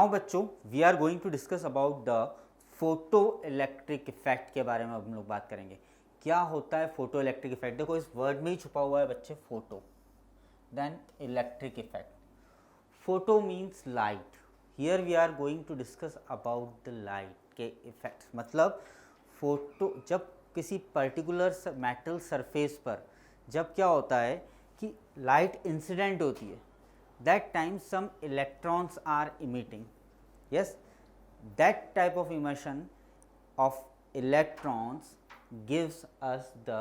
Now बच्चों we are going to discuss about the photo electric effect के बारे में अब हम लोग बात करेंगे। क्या होता है फोटो इलेक्ट्रिक इफेक्ट? देखो इस वर्ड में ही छुपा हुआ है बच्चे, photo then electric effect. Photo means light. Here we are going to discuss about the light के इफेक्ट्स। मतलब फोटो जब किसी पर्टिकुलर मेटल सरफेस पर जब क्या होता है कि लाइट इंसिडेंट होती है, that time some electrons are emitting. Yes, that type of emission of electrons gives us the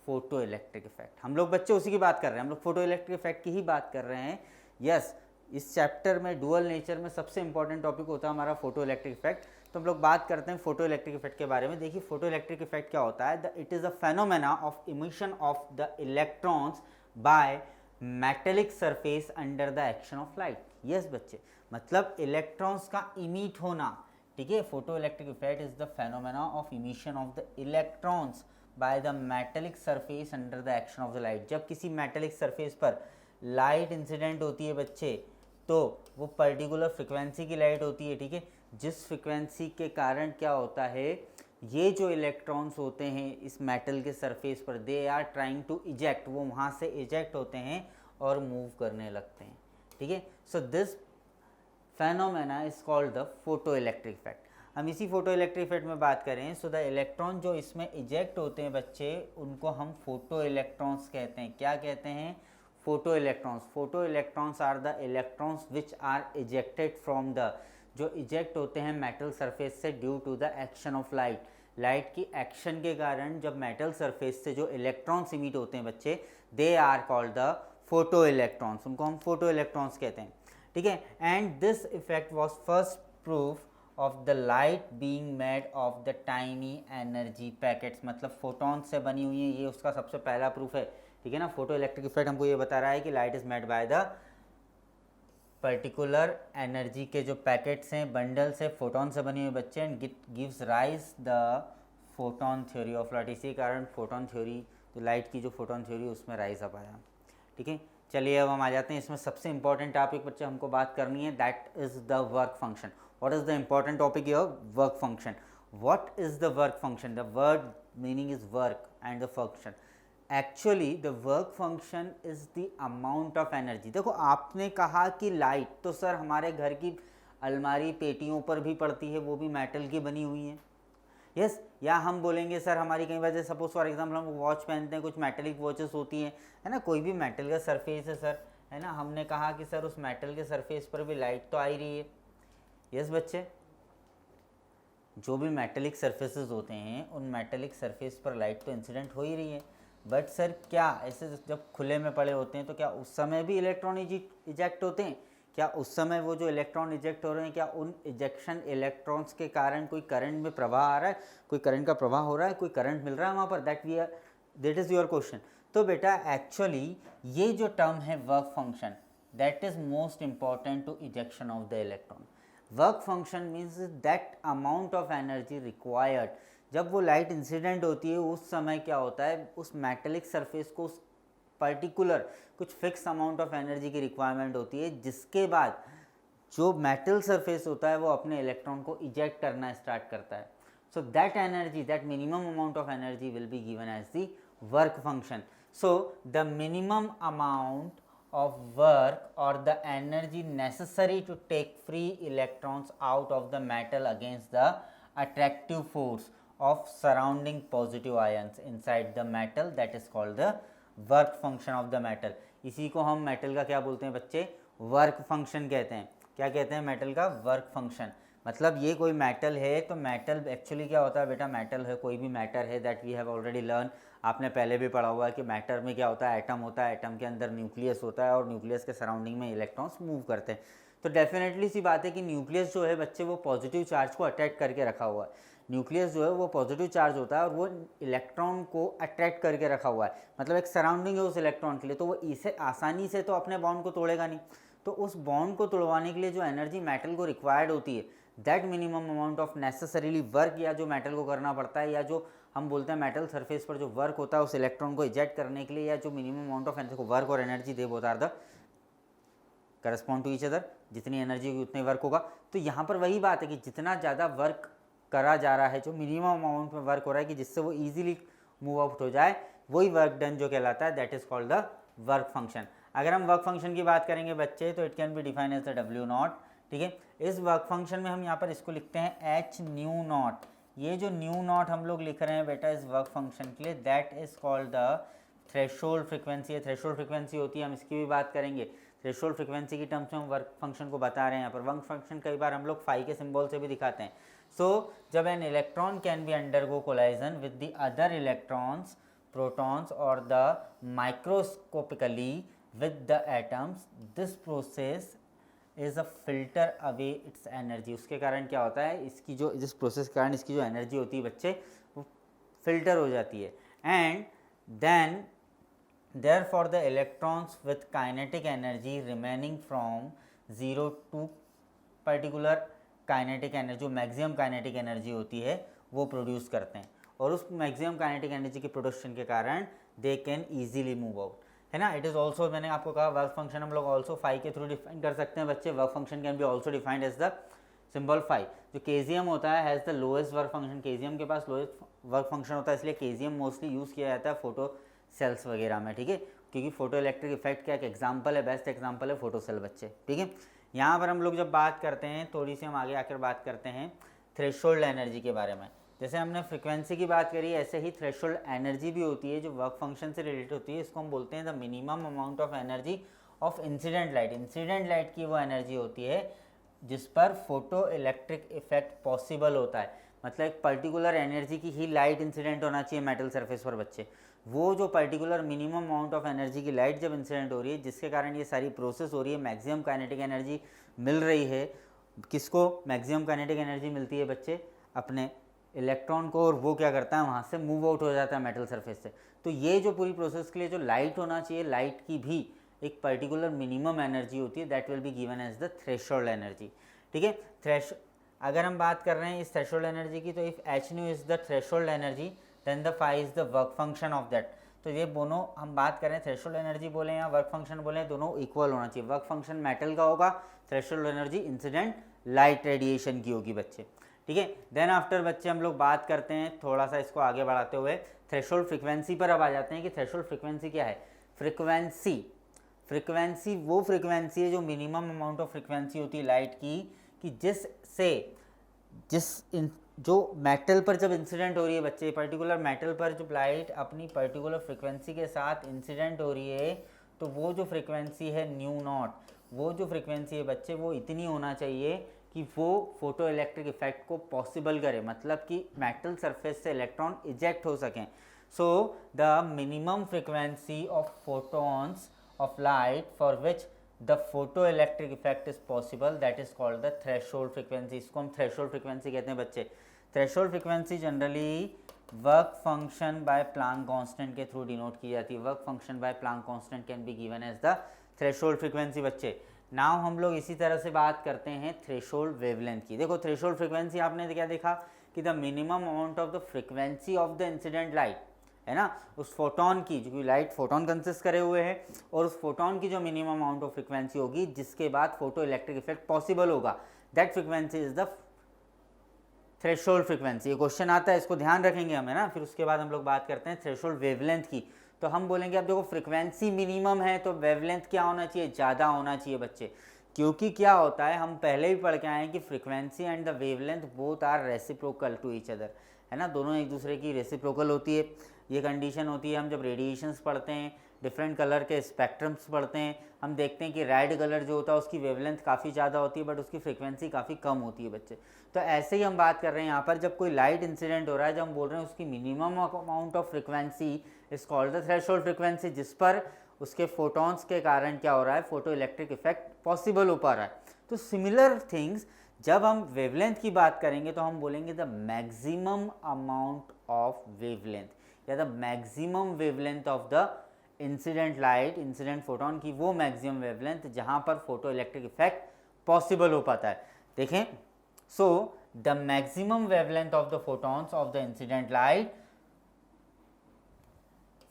photoelectric effect. हम लोग बच्चे उसी की बात कर रहे हैं, हम लोग फोटो इलेक्ट्रिक इफेक्ट की ही बात कर रहे हैं। यस, इस चैप्टर में डुअल नेचर में सबसे इंपॉर्टेंट टॉपिक होता है हमारा फोटो इलेक्ट्रिक इफेक्ट। तो हम लोग बात करते हैं फोटो इलेक्ट्रिक इफेक्ट के बारे में। देखिए फोटो इलेक्ट्रिक इफेक्ट क्या होता है? It is a phenomena of emission of the electrons bye metallic surface under the action of light. Yes बच्चे, मतलब इलेक्ट्रॉन्स का इमिट होना, ठीक है। Photo electric effect is the phenomena of emission of the electrons by the metallic surface under the action of the light. जब किसी metallic surface पर light incident होती है बच्चे, तो वो पर्टिकुलर फ्रिक्वेंसी की लाइट होती है, ठीक है। जिस फ्रिक्वेंसी के कारण क्या होता है, ये जो इलेक्ट्रॉन्स होते हैं इस मेटल के सरफेस पर, they are trying to eject, वो वहाँ से इजेक्ट होते हैं और मूव करने लगते हैं, ठीक है। So this phenomena is called the photo electric effect. हम इसी फोटो इलेक्ट्रिक इफेक्ट में बात करें। सो द इलेक्ट्रॉन जो इसमें इजेक्ट होते हैं बच्चे, उनको हम फोटो इलेक्ट्रॉन्स कहते हैं। क्या कहते हैं? Photo electrons. Photo electrons are the electrons which are ejected from the, जो इजेक्ट होते हैं मेटल सरफेस से due to the action of light. Light की एक्शन के कारण जब मेटल सरफेस से जो इलेक्ट्रॉन्स इमिट होते हैं बच्चे, they are called the photo electrons, उनको हम फोटो इलेक्ट्रॉन्स कहते हैं, ठीक है। And this effect was first proof of the light being made of the tiny energy packets. मतलब फोटॉन से बनी हुई है, ये उसका सबसे पहला प्रूफ है, ठीक है ना। फोटो इलेक्ट्रिक इफेक्ट हमको ये बता रहा है कि light is made by the particular energy के जो पैकेट्स हैं, बंडल्स है, फोटोन से बनी हुई बच्चे, and gives rise the photon theory of light. इसी कारण फोटोन थ्योरी, जो लाइट की जो फोटोन थ्योरी, उसमें राइज अप आया, ठीक है। चलिए अब हम आ जाते हैं इसमें सबसे इंपॉर्टेंट टॉपिक बच्चे हमको बात करनी है, that is the work function. What is the important topic your? Work function. What is the work function? The word meaning is work and the function. Actually the work function is the amount of energy. देखो आपने कहा कि light, तो sir हमारे घर की अलमारी पेटियों पर भी पड़ती है, वो भी मेटल की बनी हुई है। यस, या हम बोलेंगे सर हमारी कई बार, सपोज फॉर एग्जाम्पल हम वॉच पहनते हैं, कुछ मेटेलिक वॉचेस होती हैं, है ना, कोई भी मेटल का सरफेस है सर, है ना। हमने कहा कि सर उस मेटल के सरफेस पर भी लाइट तो आ ही रही है। यस बच्चे, जो भी मेटेलिक सरफेसेस होते हैं उन मेटेलिक सरफेस पर लाइट तो इंसिडेंट हो ही रही है। बट सर क्या ऐसे जब खुले में पड़े होते हैं तो क्या उस समय भी इलेक्ट्रॉन इजेक्ट होते हैं? क्या उस समय वो जो इलेक्ट्रॉन इजेक्ट हो रहे हैं, क्या उन इजेक्शन इलेक्ट्रॉन्स के कारण कोई करंट में प्रवाह आ रहा है, कोई करंट का प्रवाह हो रहा है, कोई करंट मिल रहा है वहाँ पर? That is your question. तो बेटा एक्चुअली ये जो टर्म है work function, that is most important to ejection of the electron. Work function means that amount of energy required. जब वो लाइट इंसिडेंट होती है उस समय क्या होता है, उस मेटेलिक सरफेस को उस पर्टिकुलर कुछ फिक्स अमाउंट ऑफ एनर्जी की रिक्वायरमेंट होती है, जिसके बाद जो मेटल सरफेस होता है वो अपने इलेक्ट्रॉन को इजेक्ट करना स्टार्ट करता है। So that energy, that minimum amount of energy will be given as the work function. So the minimum amount of work or the energy necessary to take free electrons out of the metal against the attractive force of surrounding positive ions inside the metal, that is called the work function of the metal। इसी को हम metal का क्या बोलते हैं बच्चे? Work function कहते हैं। क्या कहते हैं? मेटल का वर्क फंक्शन। मतलब ये कोई मेटल है, तो मेटल एक्चुअली क्या होता है बेटा? मेटल है, कोई भी मैटर है, that we have already learn. आपने पहले भी पढ़ा हुआ है कि मैटर में क्या होता है? एटम होता है, एटम के अंदर न्यूक्लियस होता है और न्यूक्लियस के सराउंडिंग में इलेक्ट्रॉन्स मूव करते हैं। तो डेफिनेटली सी बात है कि न्यूक्लियस जो है बच्चे, वो पॉजिटिव चार्ज को अट्रैक्ट करके रखा हुआ है। न्यूक्लियस जो है वो पॉजिटिव चार्ज होता है और वो इलेक्ट्रॉन को अट्रैक्ट करके रखा हुआ है, मतलब एक सराउंडिंग है उस इलेक्ट्रॉन के लिए। तो वो इसे आसानी से तो अपने बॉन्ड को तोड़ेगा नहीं। तो उस बॉन्ड को तोड़वाने के लिए जो एनर्जी मेटल को रिक्वायर्ड होती है, that minimum amount of necessarily work, या जो मेटल को करना पड़ता है, या जो हम बोलते हैं मेटल सरफेस पर जो वर्क होता है उस इलेक्ट्रॉन को इजेक्ट करने के लिए, या जो मिनिमम अमाउंट ऑफ एनर्जी को वर्क और energy they, both are the correspond to each other, जितनी एनर्जी होगी उतनी वर्क होगा। तो यहाँ पर वही बात है कि जितना ज़्यादा वर्क करा जा रहा है, जो मिनिमम अमाउंट में वर्क हो रहा है कि जिससे वो ईजिली मूव आउट हो जाए, वही वर्क डन जो कहलाता है, that is called the work function. अगर हम वर्क फंक्शन की बात करेंगे बच्चे, तो it can be define as the W naught. ठीक है, इस वर्क फंक्शन में हम यहाँ पर इसको लिखते हैं एच न्यू नॉट। ये जो न्यू नॉट हम लोग लिख रहे हैं बेटा इस वर्क फंक्शन के लिए, that is called the threshold frequency है। थ्रेशोल्ड फ्रिक्वेंसी होती है, हम इसकी भी बात करेंगे। थ्रेशोल्ड फ्रिक्वेंसी की टर्म्स में हम वर्क फंक्शन को बता रहे हैं यहाँ पर। वर्क फंक्शन कई बार हम लोग फाई के सिंबल से भी दिखाते हैं। सो जब an electron can be undergo collision with the other electrons, protons or the microscopically with the atoms, this process is a filter away its energy। उसके कारण क्या होता है, इसकी जो जिस प्रोसेस के कारण इसकी जो एनर्जी होती है बच्चे वो फिल्टर हो जाती है। And then therefore the electrons with kinetic energy remaining from 0 to particular kinetic energy, जो मैक्सिमम काइनेटिक एनर्जी होती है वो प्रोड्यूस करते हैं, और उस मैक्सिमम काइनेटिक एनर्जी के प्रोडक्शन के कारण they can easily move out, है ना। इट इज़ ऑल्सो, मैंने आपको कहा वर्क फंक्शन हम लोग ऑल्सो फाई के थ्रू डिफाइन कर सकते हैं बच्चे। Work function can be also defined as the symbol phi. जो केजीएम होता है has the lowest work function, KGM के पास लोएस्ट वर्क फंक्शन होता है, इसलिए केजीएम मोस्टली यूज़ किया जाता है फोटो सेल्स वगैरह में। ठीक है, क्योंकि फोटो इलेक्ट्रिक इफेक्ट का एक एग्जाम्पल है, बेस्ट एग्जाम्पल है फोटो सेल बच्चे। ठीक है, यहाँ पर हम लोग जब बात करते हैं, थोड़ी सी हम आगे आकर बात करते हैं थ्रेशोल्ड एनर्जी के बारे में। जैसे हमने फ्रिक्वेंसी की बात करी, ऐसे ही थ्रेशोल्ड एनर्जी भी होती है जो वर्क फंक्शन से रिलेटेड होती है। इसको हम बोलते हैं the minimum amount of energy of incident light. Incident light की वो एनर्जी होती है जिस पर फोटो इलेक्ट्रिक इफेक्ट पॉसिबल होता है। मतलब एक पर्टिकुलर एनर्जी की ही लाइट इंसिडेंट होना चाहिए मेटल सरफेस पर बच्चे। वो जो particular minimum amount of energy की लाइट जब इंसिडेंट हो रही है, जिसके कारण ये सारी प्रोसेस हो रही है, मैक्सिमम काइनेटिक एनर्जी मिल रही है। किसको मैक्सिमम काइनेटिक एनर्जी मिलती है बच्चे? अपने इलेक्ट्रॉन को, और वो क्या करता है वहाँ से मूव आउट हो जाता है मेटल सरफेस से। तो ये जो पूरी प्रोसेस के लिए जो लाइट होना चाहिए, लाइट की भी एक पर्टिकुलर मिनिमम एनर्जी होती है, that will be given as the threshold energy. ठीक है, अगर हम बात कर रहे हैं इस थ्रेशोल्ड एनर्जी की, तो if h nu is the threshold energy then the phi is the work function of that. तो ये दोनों हम बात करें, थ्रेशोल्ड एनर्जी बोले या वर्क फंक्शन बोले, दोनों इक्वल होना चाहिए। वर्क फंक्शन मेटल का होगा, threshold energy incident light radiation की होगी बच्चे। ठीक है, देन आफ्टर बच्चे हम लोग बात करते हैं, थोड़ा सा इसको आगे बढ़ाते हुए थ्रेशोल्ड फ्रिक्वेंसी पर अब आ जाते हैं कि थ्रेशोल्ड फ्रिक्वेंसी क्या है। फ्रिक्वेंसी वो फ्रिक्वेंसी है जो मिनिमम अमाउंट ऑफ फ्रिक्वेंसी होती है लाइट की, कि जो मेटल पर जब इंसिडेंट हो रही है बच्चे, पर्टिकुलर मेटल पर जब लाइट अपनी पर्टिकुलर फ्रिक्वेंसी के साथ इंसिडेंट हो रही है, तो वो जो फ्रिक्वेंसी है न्यू नॉट, वो जो फ्रिक्वेंसी है बच्चे वो इतनी होना चाहिए कि वो फोटो इलेक्ट्रिक इफेक्ट को पॉसिबल करे, मतलब कि मेटल सरफेस से इलेक्ट्रॉन इजेक्ट हो सकें। सो the minimum frequency of photons of light for which the photo electric effect is possible, that is called the threshold frequency. इसको हम थ्रेशोल्ड फ्रिक्वेंसी कहते हैं बच्चे। Threshold frequency generally work function by Planck constant के through denote की जाती है। Work function by Planck constant can be given as the threshold frequency बच्चे। नाउ हम लोग इसी तरह से बात करते हैं थ्रेशोल्ड वेवलेंथ की। देखो थ्रेशोल्ड फ्रिक्वेंसी आपने क्या देखा कि the minimum amount of the frequency of the incident light, है ना, उस फोटोन की, जो कि लाइट फोटोन कंसिस्ट करे हुए है, और उस फोटोन की जो मिनिमम अमाउंट ऑफ फ्रिक्वेंसी होगी जिसके बाद फोटो इलेक्ट्रिक इफेक्ट पॉसिबल होगा, that frequency is the threshold frequency. ये क्वेश्चन आता है, इसको ध्यान रखेंगे हम, है ना। फिर उसके बाद हम लोग बात करते हैं थ्रेशोल्ड वेवलेंथ की। तो हम बोलेंगे अब देखो फ्रिक्वेंसी मिनिमम है तो वेवलेंथ क्या होना चाहिए? ज़्यादा होना चाहिए बच्चे। क्योंकि क्या होता है, हम पहले भी पढ़ के आए हैं कि frequency and the wavelength both are reciprocal to each other, है ना, दोनों एक दूसरे की रेसिप्रोकल होती है। ये कंडीशन होती है हम जब रेडिएशंस पढ़ते हैं, डिफरेंट कलर के स्पेक्ट्रम्स पढ़ते हैं, हम देखते हैं कि रेड कलर जो होता है उसकी वेवलेंथ काफ़ी ज़्यादा होती है बट उसकी फ्रिक्वेंसी काफ़ी कम होती है बच्चे। तो ऐसे ही हम बात कर रहे हैं यहाँ पर, जब कोई लाइट इंसिडेंट हो रहा है, जब हम बोल रहे हैं उसकी minimum amount of frequency is called the threshold frequency, जिस पर उसके फोटॉन्स के कारण क्या हो रहा है, फोटो इलेक्ट्रिक इफेक्ट पॉसिबल हो पा रहा है। तो सिमिलर थिंग्स जब हम वेवलेंथ की बात करेंगे तो हम बोलेंगे the maximum amount of wavelength या the maximum wavelength of the incident light, incident photon की वो मैक्सिमम वेवलेंथ जहाँ पर फोटो इलेक्ट्रिक इफेक्ट पॉसिबल हो पाता है। देखें, so the maximum wavelength of the photons of the incident light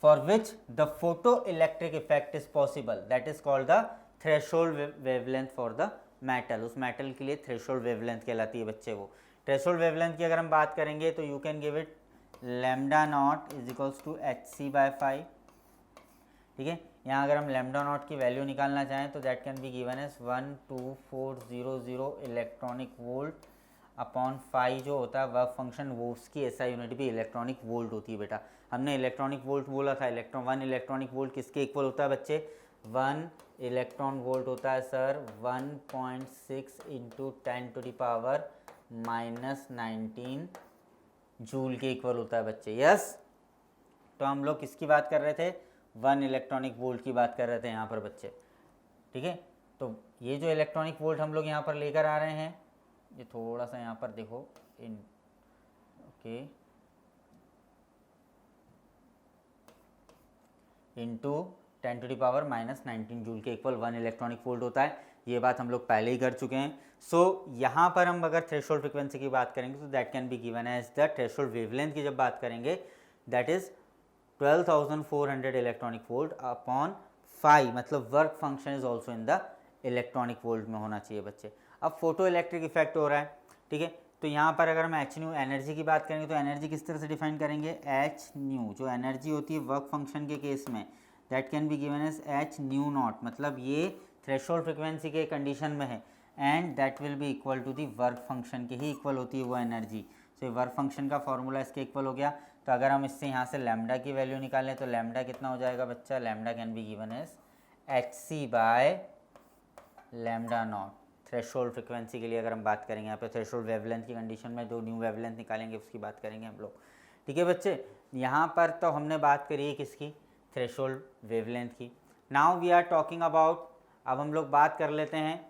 for which the photoelectric effect is possible, that is called the threshold wavelength for the metal, उस metal के लिए threshold wavelength कहलाती है बच्चे वो। थ्रेशोल्ड वेवलेंथ की अगर हम बात करेंगे तो you can give it lambda naught is equals to hc/5, ठीक है। यहाँ अगर हम लैम्डा नॉट की वैल्यू निकालना चाहें तो that can be given as 12400 electronic volt upon 5 जो होता है वर्क फंक्शन, वो उसकी एसआई यूनिट भी इलेक्ट्रॉनिक वोल्ट होती है बेटा। हमने इलेक्ट्रॉनिक वोल्ट बोला था, 1 इलेक्ट्रॉनिक वोल्ट किसके इक्वल होता है बच्चे? 1 इलेक्ट्रॉन वोल्ट होता है सर 1.6 इंटू 10⁻⁻19 जूल के इक्वल होता है बच्चे, यस। तो हम लोग किसकी बात कर रहे थे? 1 इलेक्ट्रॉनिक वोल्ट की बात कर रहे थे यहाँ पर बच्चे, ठीक है। तो ये जो इलेक्ट्रॉनिक वोल्ट हम लोग यहाँ पर लेकर आ रहे हैं, ये थोड़ा सा यहाँ पर देखो ओके, इंटू 10⁻⁻19 जूल के इक्वल 1 इलेक्ट्रॉनिक वोल्ट होता है। ये बात हम लोग पहले ही कर चुके हैं। सो यहाँ पर हम अगर थ्रेशोल्ड फ्रिक्वेंसी की बात करेंगे तो that can be given as the threshold wavelength की जब बात करेंगे that is 12,400 electronic volt upon 5, मतलब work function is also in the electronic volt में होना चाहिए बच्चे। अब फोटो इलेक्ट्रिक इफेक्ट हो रहा है, ठीक है। तो यहाँ पर अगर हम एच न्यू एनर्जी की बात करेंगे तो एनर्जी किस तरह से डिफाइन करेंगे? एच न्यू जो एनर्जी होती है वर्क फंक्शन के केस में that can be given as h nu naught, मतलब ये थ्रेशोल्ड फ्रिक्वेंसी के कंडीशन में है and that will be equal to the work function के ही इक्वल होती है वो एनर्जी। सो वर्क फंक्शन का फॉर्मूला इसके इक्वल हो गया। तो अगर हम इससे यहाँ से लैम्डा की वैल्यू निकालें तो लैम्डा कितना हो जाएगा बच्चा? Lambda can be given as hc/लैम्डा नॉट। थ्रेशोल्ड फ्रिक्वेंसी के लिए अगर हम बात करेंगे यहाँ पे थ्रेशोल्ड वेवलेंथ की कंडीशन में जो न्यू वेवलेंथ निकालेंगे उसकी बात करेंगे हम लोग, ठीक है बच्चे। यहाँ पर तो हमने बात करी है किसकी? थ्रेशोल्ड वेवलेंथ की। Now we are talking about, अब हम लोग बात कर लेते हैं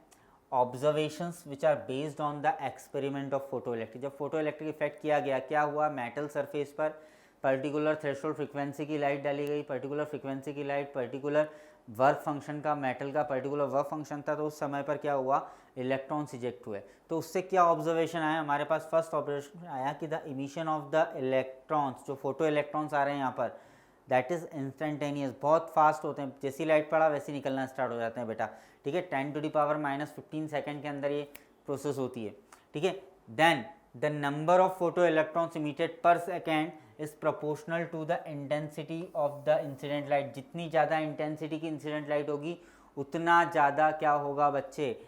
observations which are based on the experiment of photo electric. जब फोटो इलेक्ट्रिक इफेक्ट किया गया, क्या हुआ? मेटल सरफेस पर पर्टिकुलर थ्रेशोल्ड फ्रिक्वेंसी की लाइट डाली गई, पर्टिकुलर फ्रिक्वेंसी की लाइट, पर्टिकुलर वर्क फंक्शन का, मेटल का पर्टिकुलर वर्क फंक्शन था, तो उस समय पर क्या हुआ? इलेक्ट्रॉन्स इजेक्ट हुए। तो उससे क्या ऑब्जर्वेशन आया हमारे पास? फर्स्ट ऑब्जर्वेशन आया कि the emission of the electrons, जो फोटो इलेक्ट्रॉन्स आ रहे हैं यहाँ पर, दैट इज़ इंस्टेंटेनियस, बहुत फास्ट होते हैं, जैसी लाइट पड़ा वैसे निकलना स्टार्ट हो जाते हैं बेटा, ठीक है। 10⁻⁻15 सेकेंड के अंदर ये प्रोसेस होती है, ठीक है। Then the number of photo electrons emitted per second is proportional to the intensity of the incident light. जितनी ज़्यादा इंटेंसिटी की इंसिडेंट लाइट होगी उतना ज़्यादा क्या होगा बच्चे?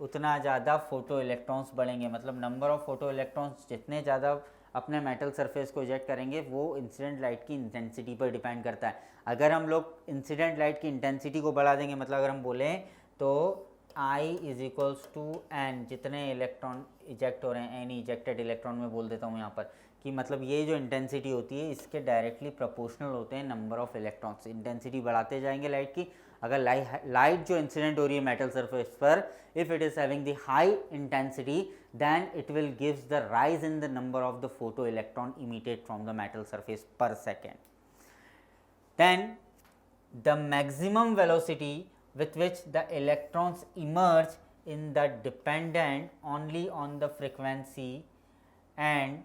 उतना ज़्यादा फोटो इलेक्ट्रॉन्स बढ़ेंगे, मतलब नंबर ऑफ फोटो इलेक्ट्रॉन्स जितने ज़्यादा अपने मेटल सरफेस को इजेक्ट करेंगे वो इंसिडेंट लाइट की इंटेंसिटी पर डिपेंड करता है। अगर हम लोग इंसिडेंट लाइट की इंटेंसिटी को बढ़ा देंगे, मतलब अगर हम बोलें तो I is equals to n, जितने इलेक्ट्रॉन इजेक्ट हो रहे हैं, एनी इजेक्टेड इलेक्ट्रॉन में बोल देता हूँ यहाँ पर, कि मतलब ये जो इंटेंसिटी होती है इसके डायरेक्टली प्रोपोर्शनल होते हैं नंबर ऑफ इलेक्ट्रॉन्स। इंटेंसिटी बढ़ाते जाएंगे लाइट की। अगर लाइट जो इंसिडेंट हो रही है मेटल सरफेस पर, if it is having the high intensity then it will gives the rise in the number of the photo electron emitted from the metal surface per second. Then the maximum velocity with which the electrons emerge in the dependent only on the frequency and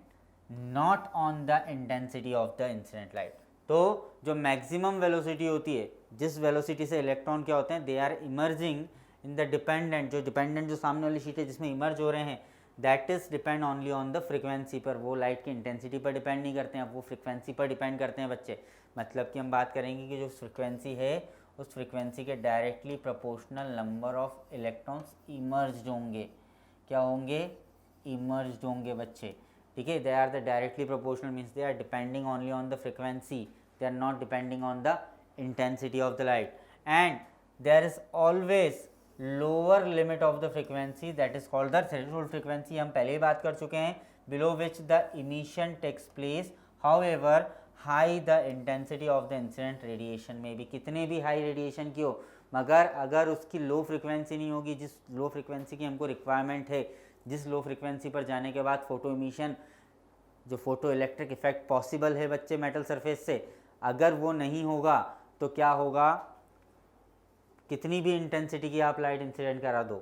not on the intensity of the incident light. तो जो maximum velocity होती है, जिस velocity से electron क्या होते हैं, they are emerging in the dependent, जो डिपेंडेंट जो सामने वाली शीट है जिसमें इमर्ज हो रहे हैं, that is depend only on the frequency पर। वो लाइट की इंटेंसिटी पर डिपेंड नहीं करते हैं, वो फ्रिक्वेंसी पर डिपेंड करते हैं बच्चे। मतलब कि हम बात करेंगे कि जो फ्रिक्वेंसी है उस फ्रिक्वेंसी के directly proportional number of electrons emerge होंगे। क्या होंगे? इमर्ज होंगे बच्चे, ठीक है। They are the directly proportional means they are depending only on the frequency, they are not depending on the intensity of the light, and there is always lower limit of the frequency that is called the threshold frequency। हम पहले ही बात कर चुके हैं, below which the emission takes place, however high the intensity of the incident radiation में भी, कितने भी high radiation की हो, मगर अगर उसकी लो फ्रिक्वेंसी नहीं होगी, जिस लो फ्रिक्वेंसी की हमको रिक्वायरमेंट है, जिस लो फ्रिक्वेंसी पर जाने के बाद फोटो इमिशन, जो फोटो इलेक्ट्रिक इफेक्ट पॉसिबल है बच्चे मेटल सरफेस से, अगर वो नहीं होगा तो क्या होगा? कितनी भी इंटेंसिटी की आप लाइट इंसिडेंट करा दो,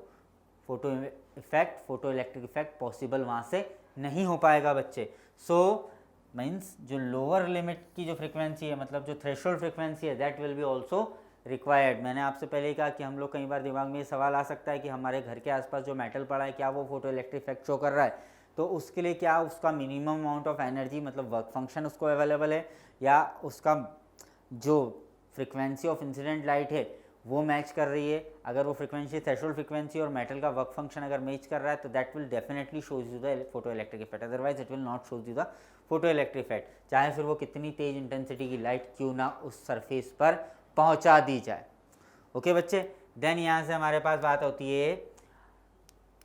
photo effect, photo electric effect possible वहाँ से नहीं हो पाएगा बच्चे। सो मीन्स जो लोअर लिमिट की जो फ्रिक्वेंसी है, मतलब जो थ्रेशोल्ड फ्रिक्वेंसी है, that will be also required. मैंने आपसे पहले ही कहा कि हम लोग कई बार दिमाग में ये सवाल आ सकता है कि हमारे घर के आसपास जो मेटल पड़ा है क्या वो फोटो इलेक्ट्रिक इफेक्ट शो कर रहा है, तो उसके लिए क्या उसका मिनिमम अमाउंट ऑफ एनर्जी मतलब वर्क फंक्शन उसको अवेलेबल है, या उसका जो फ्रिक्वेंसी ऑफ इंसिडेंट लाइट है वो मैच कर रही है। अगर वो फ्रिक्वेंसी थ्रेशोल्ड फ्रिक्वेंसी और मेटल का वर्क फंक्शन अगर मैच कर रहा है तो that will definitely shows you the photo electric effect, otherwise it will not shows you the photo electric effect, चाहे फिर वो कितनी तेज इंटेंसिटी की लाइट क्यों ना उस सरफेस पर पहुंचा दी जाए। ओके बच्चे, देन यहाँ से हमारे पास बात होती है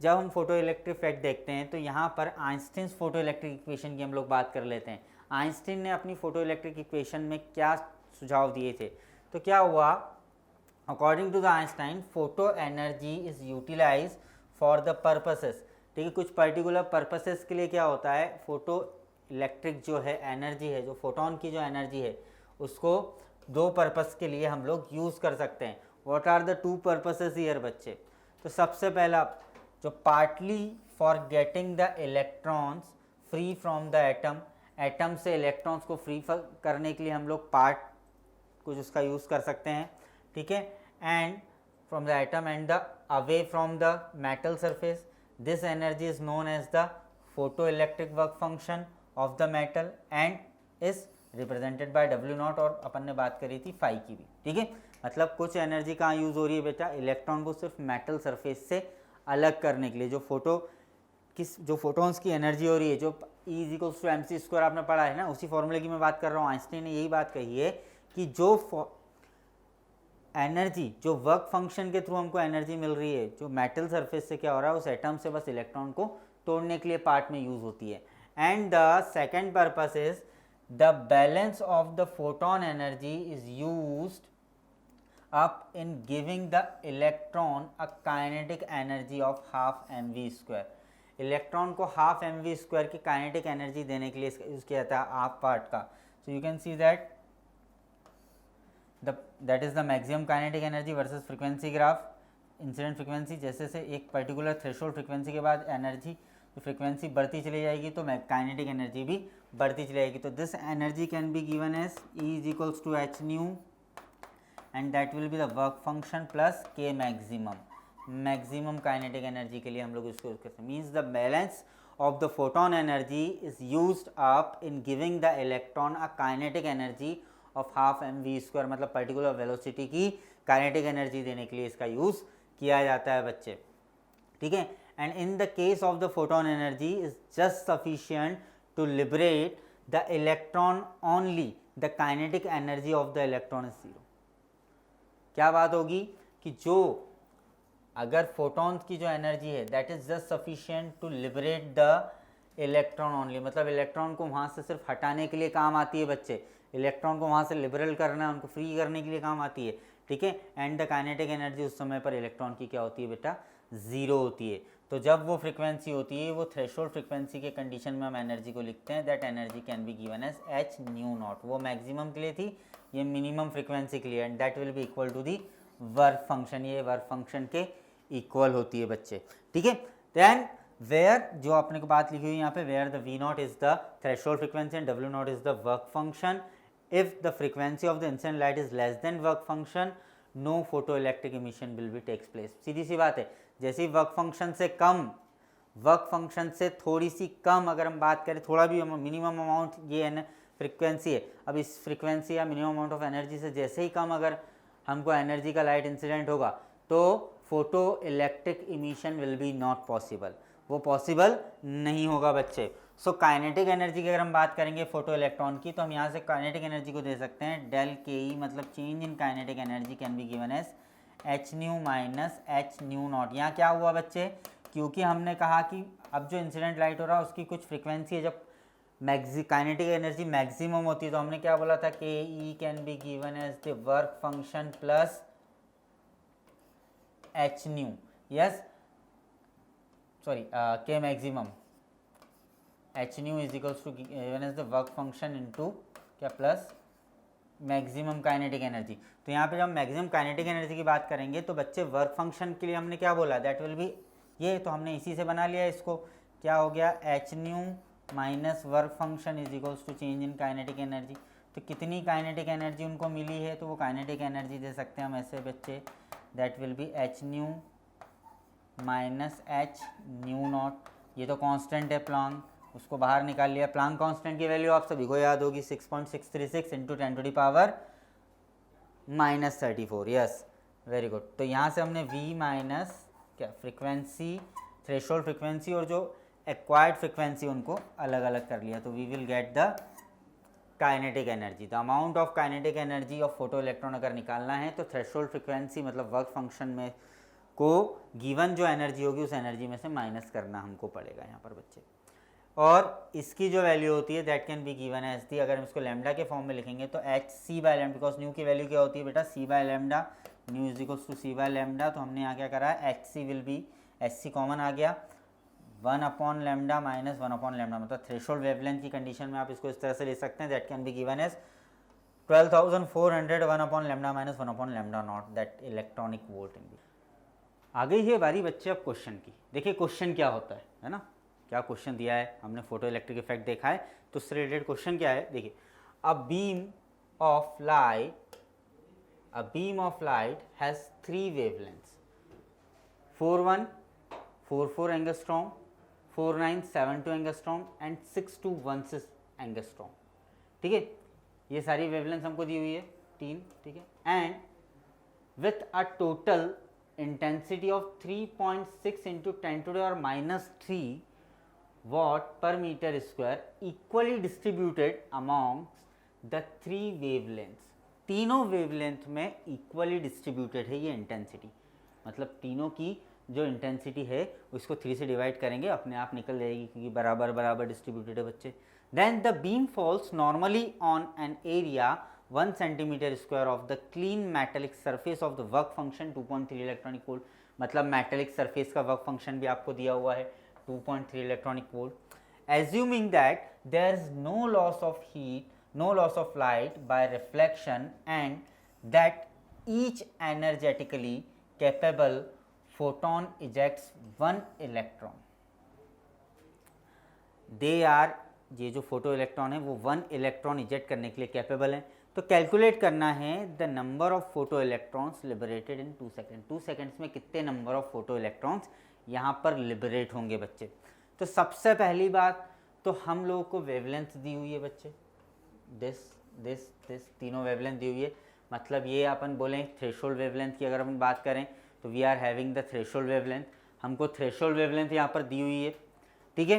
जब हम फोटो इलेक्ट्रिक इफेक्ट देखते हैं तो यहाँ पर आइंस्टीन फोटो इलेक्ट्रिक इक्वेशन की हम लोग बात कर लेते हैं। आइंस्टीन ने अपनी फोटो इलेक्ट्रिक इक्वेशन में क्या सुझाव दिए थे, तो क्या हुआ, according to the Einstein photo energy is utilise for the purposes, ठीक है, कुछ पर्टिकुलर पर्पसेस के लिए क्या होता है, फोटो इलेक्ट्रिक जो है एनर्जी है, जो फोटोन की जो एनर्जी है उसको दो पर्पस के लिए हम लोग यूज़ कर सकते हैं। What are the two purposes here बच्चे, तो सबसे पहला जो partly for getting the electrons free from the atom, atom से इलेक्ट्रॉन्स को फ्री करने के लिए हम लोग पार्ट कुछ उसका यूज़ कर सकते हैं, ठीक है, and from the atom and the away from the metal surface, this energy is known as the photo electric work function of the metal and is represented by W naught, और अपन ने बात करी थी फाई की भी, ठीक है, मतलब कुछ एनर्जी कहाँ यूज़ हो रही है बेटा, इलेक्ट्रॉन को सिर्फ मेटल सरफेस से अलग करने के लिए, जो फोटोन्स की एनर्जी हो रही है, जो E=mc² आपने पढ़ा है ना, उसी फॉर्मूले की मैं बात कर रहा हूँ। आइंस्टीन ने यही बात कही है कि जो एनर्जी जो वर्क फंक्शन के थ्रू हमको एनर्जी मिल रही है, जो मेटल सरफेस से क्या हो रहा है, उस एटम से बस इलेक्ट्रॉन को तोड़ने के लिए पार्ट में यूज होती है। And the second purpose is the balance of the photon energy is used up in giving the electron a kinetic energy of half mv²। Electron को हाफ mv² की काइनेटिक एनर्जी देने के लिए use किया जाता है हाफ पार्ट का। So you can see that that is the maximum kinetic energy versus frequency graph, incident frequency, जैसे से एक पर्टिकुलर थ्रेशोल्ड फ्रीक्वेंसी के बाद एनर्जी तो फ्रीक्वेंसी बढ़ती चली जाएगी तो काइनेटिक एनर्जी भी बढ़ती चली जाएगी। तो this energy can be given as E=h/nu and that will be the work function plus k maximum, maximum kinetic energy के लिए हम लोग इसको यूज करते हैं। Means the balance of the photon energy is used up in giving the electron a kinetic energy of half mv², मतलब particular velocity की kinetic energy देने के लिए इसका यूज किया जाता है बच्चे, ठीक है। And in the case of the photon energy is just sufficient to liberate the electron only, the kinetic energy of the electron is 0। क्या बात होगी कि जो अगर फोटॉन्स की जो एनर्जी है that is just sufficient to liberate the electron only, मतलब इलेक्ट्रॉन को वहाँ से सिर्फ हटाने के लिए काम आती है बच्चे, इलेक्ट्रॉन को वहाँ से लिबरल करना, उनको फ्री करने के लिए काम आती है, ठीक है। एंड द काइनेटिक एनर्जी उस समय पर इलेक्ट्रॉन की क्या होती है बेटा, 0 होती है। तो जब वो फ्रीक्वेंसी होती है, वो थ्रेशोल्ड फ्रीक्वेंसी के कंडीशन में हम एनर्जी को लिखते हैं, that energy can be given as h/0। वो मैक्सिमम के लिए थी, ये मिनिमम फ्रीक्वेंसी के लिए, and that will be equal to the work function, ये वर्क फंक्शन के इक्वल होती है बच्चे, ठीक है। देन वेयर जो आपने को बात लिखी हुई यहाँ पे, where the V0 is the threshold frequency and W0 is the work function, if the frequency of the incident light is less than work function no photo electric emission will be takes place. सीधी सी बात है, जैसे ही work function से कम, work function से थोड़ी सी कम अगर हम बात करें, थोड़ा भी मिनिमम अमाउंट ये है ना फ्रीक्वेंसी है, अब इस फ्रीक्वेंसी या मिनिमम अमाउंट ऑफ एनर्जी से जैसे ही कम अगर हमको एनर्जी का लाइट इंसिडेंट होगा तो photo electric emission will B not possible, वो पॉसिबल नहीं होगा बच्चे। सो काइनेटिक एनर्जी की अगर हम बात करेंगे फोटो इलेक्ट्रॉन की, तो हम यहाँ से काइनेटिक एनर्जी को दे सकते हैं डेल के, मतलब change in kinetic energy can be given as h/nu minus h/0। यहाँ क्या हुआ बच्चे, क्योंकि हमने कहा कि अब जो इंसिडेंट लाइट हो रहा है उसकी कुछ फ्रीक्वेंसी है, जब काइनेटिक एनर्जी मैक्सिमम होती है, तो हमने क्या बोला था कि E can be given as the work function plus h/nu, yes sorry k maximum, h/nu is equals to given as the work function into क्या प्लस मैक्सिमम काइनेटिक एनर्जी। तो यहाँ पे जब मैक्सिमम काइनेटिक एनर्जी की बात करेंगे तो बच्चे वर्क फंक्शन के लिए हमने क्या बोला, दैट विल बी ये, तो हमने इसी से बना लिया इसको, क्या हो गया h/nu minus work function is equals to change in kinetic energy. तो कितनी काइनेटिक एनर्जी उनको मिली है, तो वो काइनेटिक एनर्जी दे सकते हैं हम ऐसे बच्चे, that will be H new minus H nu not. ये तो कांस्टेंट है प्लांक, उसको बाहर निकाल लिया। प्लांक कांस्टेंट की वैल्यू आप सभी को याद होगी 6.636 इंटू 10⁻⁻34। Yes, very good. तो यहाँ से हमने v माइनस क्या फ्रिक्वेंसी, थ्रेशोल्ड फ्रिक्वेंसी और जो एक्वायर्ड फ्रिक्वेंसी उनको अलग अलग कर लिया, तो we will get the kinetic energy. The amount of kinetic energy of photo electron अगर निकालना है तो थ्रेशोल्ड फ्रिक्वेंसी मतलब वर्क फंक्शन में को गिवन जो एनर्जी होगी उस एनर्जी में से माइनस करना हमको पड़ेगा यहाँ पर बच्चे। और इसकी जो वैल्यू होती है that can be given as the, अगर हम इसको लैम्डा के फॉर्म में लिखेंगे तो H C by lambda, because nu की वैल्यू क्या होती है बेटा C by lambda, nu is equals to C by lambda. तो हमने यहाँ क्या करा है, H C will be, H C common आ गया, 1 लैम्डा माइनस 1 लैम्डा, मतलब थ्रेशोल्ड वेवलेंथ की कंडीशन में आप इसको इस तरह से ले सकते हैं, that can be given as 12,400 1 lambda minus 1 lambda naught that electronic volt in B. आ गई है बारी बच्चे अब क्वेश्चन की। देखिए क्वेश्चन क्या होता है ना, क्या क्वेश्चन दिया है, हमने फोटो इलेक्ट्रिक इफेक्ट देखा है तो उससे रिलेटेड क्वेश्चन क्या है। देखिए, a beam of light has 3 wavelengths, 4144 angstrom, 4972 angstrom and 6216 angstrom. ठीक है, ये सारी वेवलेंथ हमको दी हुई है 3, ठीक है, and with a total intensity of 3.6 into 10⁻³ watt per meter square equally distributed amongst the 3 wavelengths। तीनों वेवलेंथ में इक्वली डिस्ट्रीब्यूटेड है ये इंटेंसिटी, मतलब तीनों की जो इंटेंसिटी है उसको 3 से डिवाइड करेंगे, अपने आप निकल जाएगी क्योंकि बराबर बराबर डिस्ट्रीब्यूटेड है बच्चे। Then the beam falls normally on an area 1 centimeter square of the clean metallic surface of the work function 2.3 electronic volt, मतलब मेटेलिक सरफेस का वर्क फंक्शन भी आपको दिया हुआ है 2.3 electronic volt. Assuming that there is no loss of heat, no loss of light by reflection, and that each energetically capable photon ejects 1 electron, they are, ये जो photo electron है वो 1 इलेक्ट्रॉन इजेक्ट करने के लिए कैपेबल है। तो calculate करना है the number of photo electrons liberated in 2 second. 2 seconds में कितने नंबर ऑफ फोटो इलेक्ट्रॉन्स यहाँ पर लिबरेट होंगे बच्चे। तो सबसे पहली बात तो हम लोगों को वेवलेंथ दी हुई है बच्चे, दिस तीनों वेवलेंथ दी हुई है, मतलब ये अपन बोलें थ्रेशोल्ड वेवलेंथ की अगर हम बात करें तो we are having the threshold wavelength, हमको थ्रेशोल्ड वेवलेंथ यहाँ पर दी हुई है, ठीक है।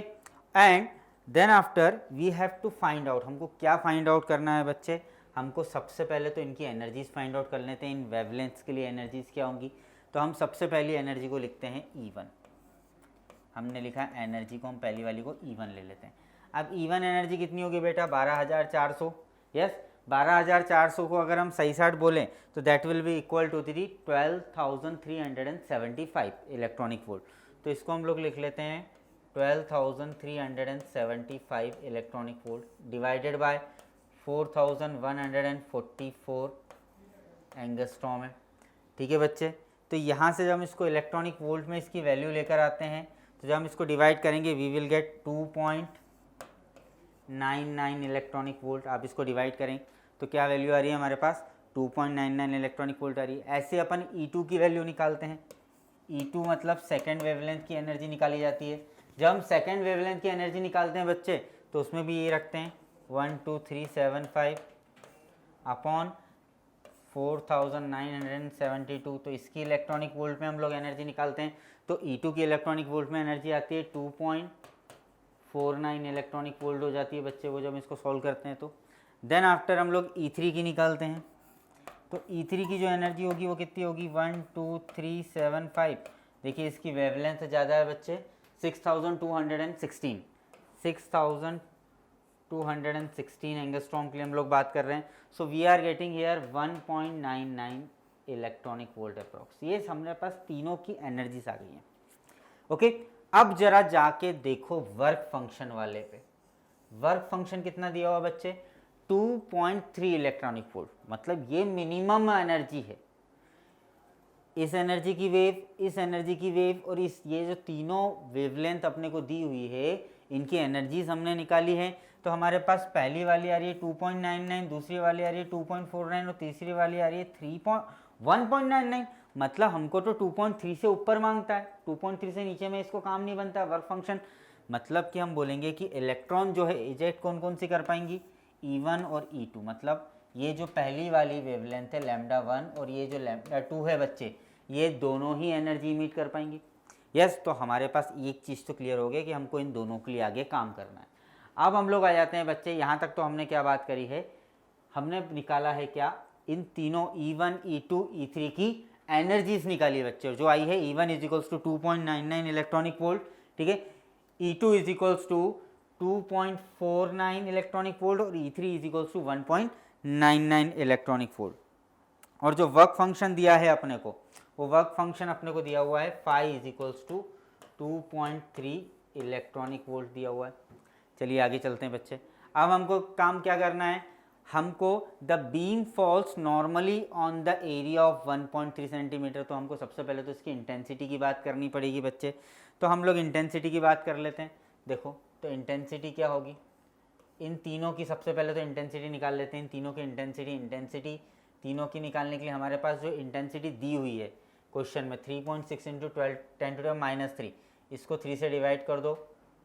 And then after we have to find out, हमको क्या फाइंड आउट करना है बच्चे, हमको सबसे पहले तो इनकी एनर्जीज फाइंड आउट कर लेते हैं, इन वेवलेंथ्स के लिए एनर्जीज क्या होंगी। तो हम सबसे पहली एनर्जी को लिखते हैं E1, हमने लिखा एनर्जी को हम पहली वाली को E1 ले लेते हैं। अब E1 एनर्जी कितनी होगी बेटा 12,400, यस 12,400 को अगर हम सही साइड बोलें तो that will be equal to 12,375 electronic volt. तो इसको हम लोग लिख लेते हैं 12,375 electronic volt divided by 4,144 angstrom है, ठीक है बच्चे। तो यहाँ से जब हम इसको इलेक्ट्रॉनिक वोल्ट में इसकी वैल्यू लेकर आते हैं तो जब हम इसको डिवाइड करेंगे we will get 2.99 electronic volt. आप इसको डिवाइड करें तो क्या वैल्यू आ रही है हमारे पास 2.99 इलेक्ट्रॉनिक वोल्ट आ रही है। ऐसे अपन E2 की वैल्यू निकालते हैं, E2 मतलब सेकेंड वेवलेंथ की एनर्जी निकाली जाती है। जब हम सेकेंड वेवलेंथ की एनर्जी निकालते हैं बच्चे तो उसमें भी ये रखते हैं 12375 अपॉन 4972, तो इसकी इलेक्ट्रॉनिक वोल्ट में हम लोग एनर्जी निकालते हैं तो E2 की इलेक्ट्रॉनिक वोल्ट में एनर्जी आती है 2.49 इलेक्ट्रॉनिक वोल्ट हो जाती है बच्चे वो, जब हम इसको सॉल्व करते हैं तो। देन आफ्टर हम लोग E3 की निकालते हैं तो E3 की जो एनर्जी होगी वो कितनी होगी 12375। देखिए इसकी वेवलेंथ ज़्यादा है बच्चे 6216 एंगस्ट्रॉम के लिए हम लोग बात कर रहे हैं। So we are getting here 1.99 electronic volt approx. ये हमारे पास तीनों की एनर्जीज आ गई हैं, ओके। अब जरा जाके देखो वर्क फंक्शन वाले पे, वर्क फंक्शन कितना दिया हुआ बच्चे 2.3 इलेक्ट्रॉनिक वोल्ट, मतलब ये मिनिमम एनर्जी है। इस एनर्जी की वेव, इस एनर्जी की वेव और इस ये जो तीनों वेवलेंथ अपने को दी हुई है इनकी एनर्जीज हमने निकाली है। तो हमारे पास पहली वाली आ रही है 2.99, दूसरी वाली आ रही है 2.49 और तीसरी वाली आ रही है 1.99। मतलब हमको तो 2.3 से ऊपर मांगता है, 2.3 से नीचे में इसको काम नहीं बनता वर्क फंक्शन। मतलब कि हम बोलेंगे कि इलेक्ट्रॉन जो है इजेक्ट कौन कौन सी कर पाएंगी, E1 और E2। मतलब ये जो पहली वाली वेवलेंथ है λ1 और ये जो λ2 है बच्चे, ये दोनों ही एनर्जी इमिट कर पाएंगी। यस, तो हमारे पास एक चीज़ तो क्लियर हो गया कि हमको इन दोनों के लिए आगे काम करना है। अब हम लोग आ जाते हैं बच्चे, यहाँ तक तो हमने क्या बात करी है, हमने निकाला है क्या, इन तीनों E1, E2, E3 की एनर्जीज निकाली है बच्चे, जो आई है E1 is equals to 2.99 electronic volt, ठीक है, E2 is equals to 2.49 electronic volt और E3 is equals to 1.99 electronic volt. और जो वर्क फंक्शन दिया है अपने को, वो वर्क फंक्शन अपने को दिया हुआ है phi is equals to 2.3 electronic volt दिया हुआ है। चलिए आगे चलते हैं बच्चे। अब हमको काम क्या करना है, हमको the beam falls normally on the area of 1.3 centimetre. तो हमको सबसे पहले तो इसकी इंटेंसिटी की बात करनी पड़ेगी बच्चे। तो हम लोग इंटेंसिटी की बात कर लेते हैं। देखो तो इंटेंसिटी क्या होगी, इन तीनों की सबसे पहले तो इंटेंसिटी निकाल लेते हैं। इन तीनों की इंटेंसिटी तीनों की निकालने के लिए हमारे पास जो इंटेंसिटी दी हुई है क्वेश्चन में 3.6 इंटू 10⁻³ इसको 3 से डिवाइड कर दो,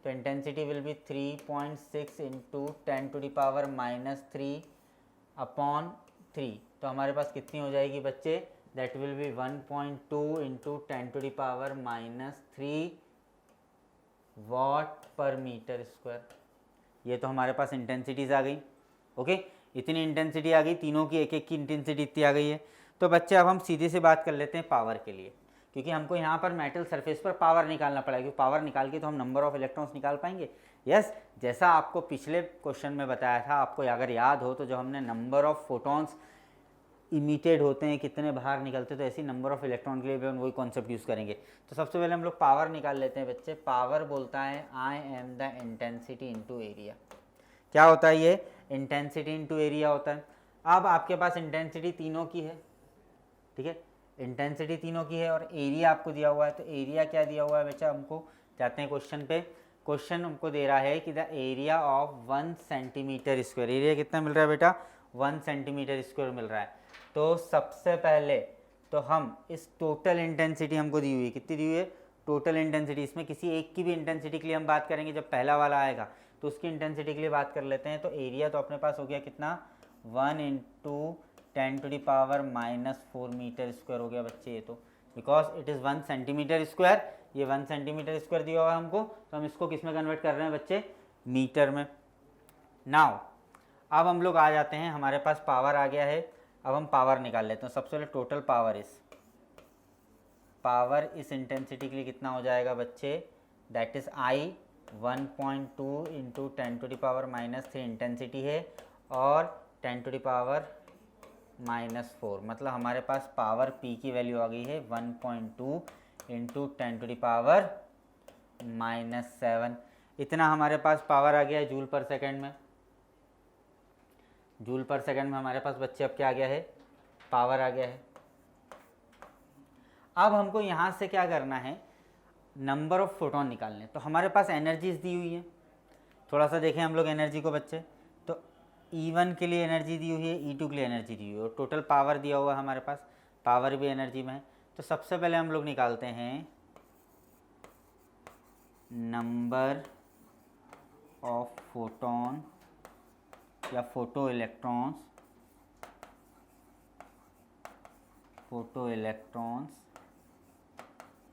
तो intensity will be 3.6 into 10⁻³ upon 3। तो हमारे पास कितनी हो जाएगी बच्चे, दैट विल बी 1.2 इंटू 10⁻³ वाट पर मीटर स्क्वायर। ये तो हमारे पास इंटेंसिटीज आ गई। ओके, इतनी इंटेंसिटी आ गई, तीनों की एक एक की इंटेंसिटी इतनी आ गई है। तो बच्चे अब हम सीधे से बात कर लेते हैं पावर के लिए, क्योंकि हमको यहाँ पर मेटल सरफेस पर पावर निकालना पड़ेगा, क्योंकि पावर निकाल के तो हम नंबर ऑफ इलेक्ट्रॉन्स निकाल पाएंगे। यस, जैसा आपको पिछले क्वेश्चन में बताया था, आपको अगर याद हो तो जो हमने नंबर ऑफ फोटॉन्स इमिटेड होते हैं कितने बाहर निकलते, तो ऐसी नंबर ऑफ इलेक्ट्रॉन के लिए भी हम वही कॉन्सेप्ट यूज़ करेंगे। तो सबसे पहले हम लोग पावर निकाल लेते हैं बच्चे। पावर बोलता है I am the intensity into area. क्या होता है ये, इंटेंसिटी इनटू एरिया होता है। अब आपके पास इंटेंसिटी तीनों की है, ठीक है, इंटेंसिटी तीनों की है और एरिया आपको दिया हुआ है। तो एरिया क्या दिया हुआ है बच्चा, हमको जाते हैं क्वेश्चन पे। क्वेश्चन हमको दे रहा है कि the area of 1 centimetre square, area कितना मिल रहा है बेटा, 1 सेंटीमीटर स्क्वायर मिल रहा है। तो सबसे पहले तो हम इस टोटल इंटेंसिटी हमको दी हुई है, कितनी दी हुई है, टोटल इंटेंसिटी। इसमें किसी एक की भी इंटेंसिटी के लिए हम बात करेंगे, जब पहला वाला आएगा तो उसकी इंटेंसिटी के लिए बात कर लेते हैं। तो एरिया तो अपने पास हो गया कितना, 1 इंटू 10⁻⁻⁴ मीटर स्क्वायर हो गया बच्चे ये तो, because it is 1 centimetre square. ये 1 सेंटीमीटर स्क्वायर दिया हुआ है हमको, तो हम इसको किस में कन्वर्ट कर रहे हैं बच्चे, मीटर में। नाउ अब हम लोग आ जाते हैं, हमारे पास पावर आ गया है। अब हम पावर निकाल लेते हैं। सबसे पहले टोटल पावर इस इंटेंसिटी के लिए कितना हो जाएगा बच्चे, that is I 1.2 into 10⁻⁻³ intensity है और 10⁻⁻⁴, मतलब हमारे पास पावर P की वैल्यू आ गई है 1.2 इंटू 10⁻⁻⁷। इतना हमारे पास पावर आ गया है जूल पर सेकेंड में। जूल पर सेकेंड में हमारे पास बच्चे अब क्या आ गया है, पावर आ गया है। अब हमको यहाँ से क्या करना है, नंबर ऑफ फोटोन निकालने। तो हमारे पास एनर्जीज दी हुई है, थोड़ा सा देखें हम लोग एनर्जी को बच्चे। तो E1 के लिए एनर्जी दी हुई है, E2 के लिए एनर्जी दी हुई है और टोटल पावर दिया हुआ है हमारे पास, पावर भी एनर्जी में है। तो सबसे पहले हम लोग निकालते हैं नंबर ऑफ फोटोन या फोटो इलेक्ट्रॉन्स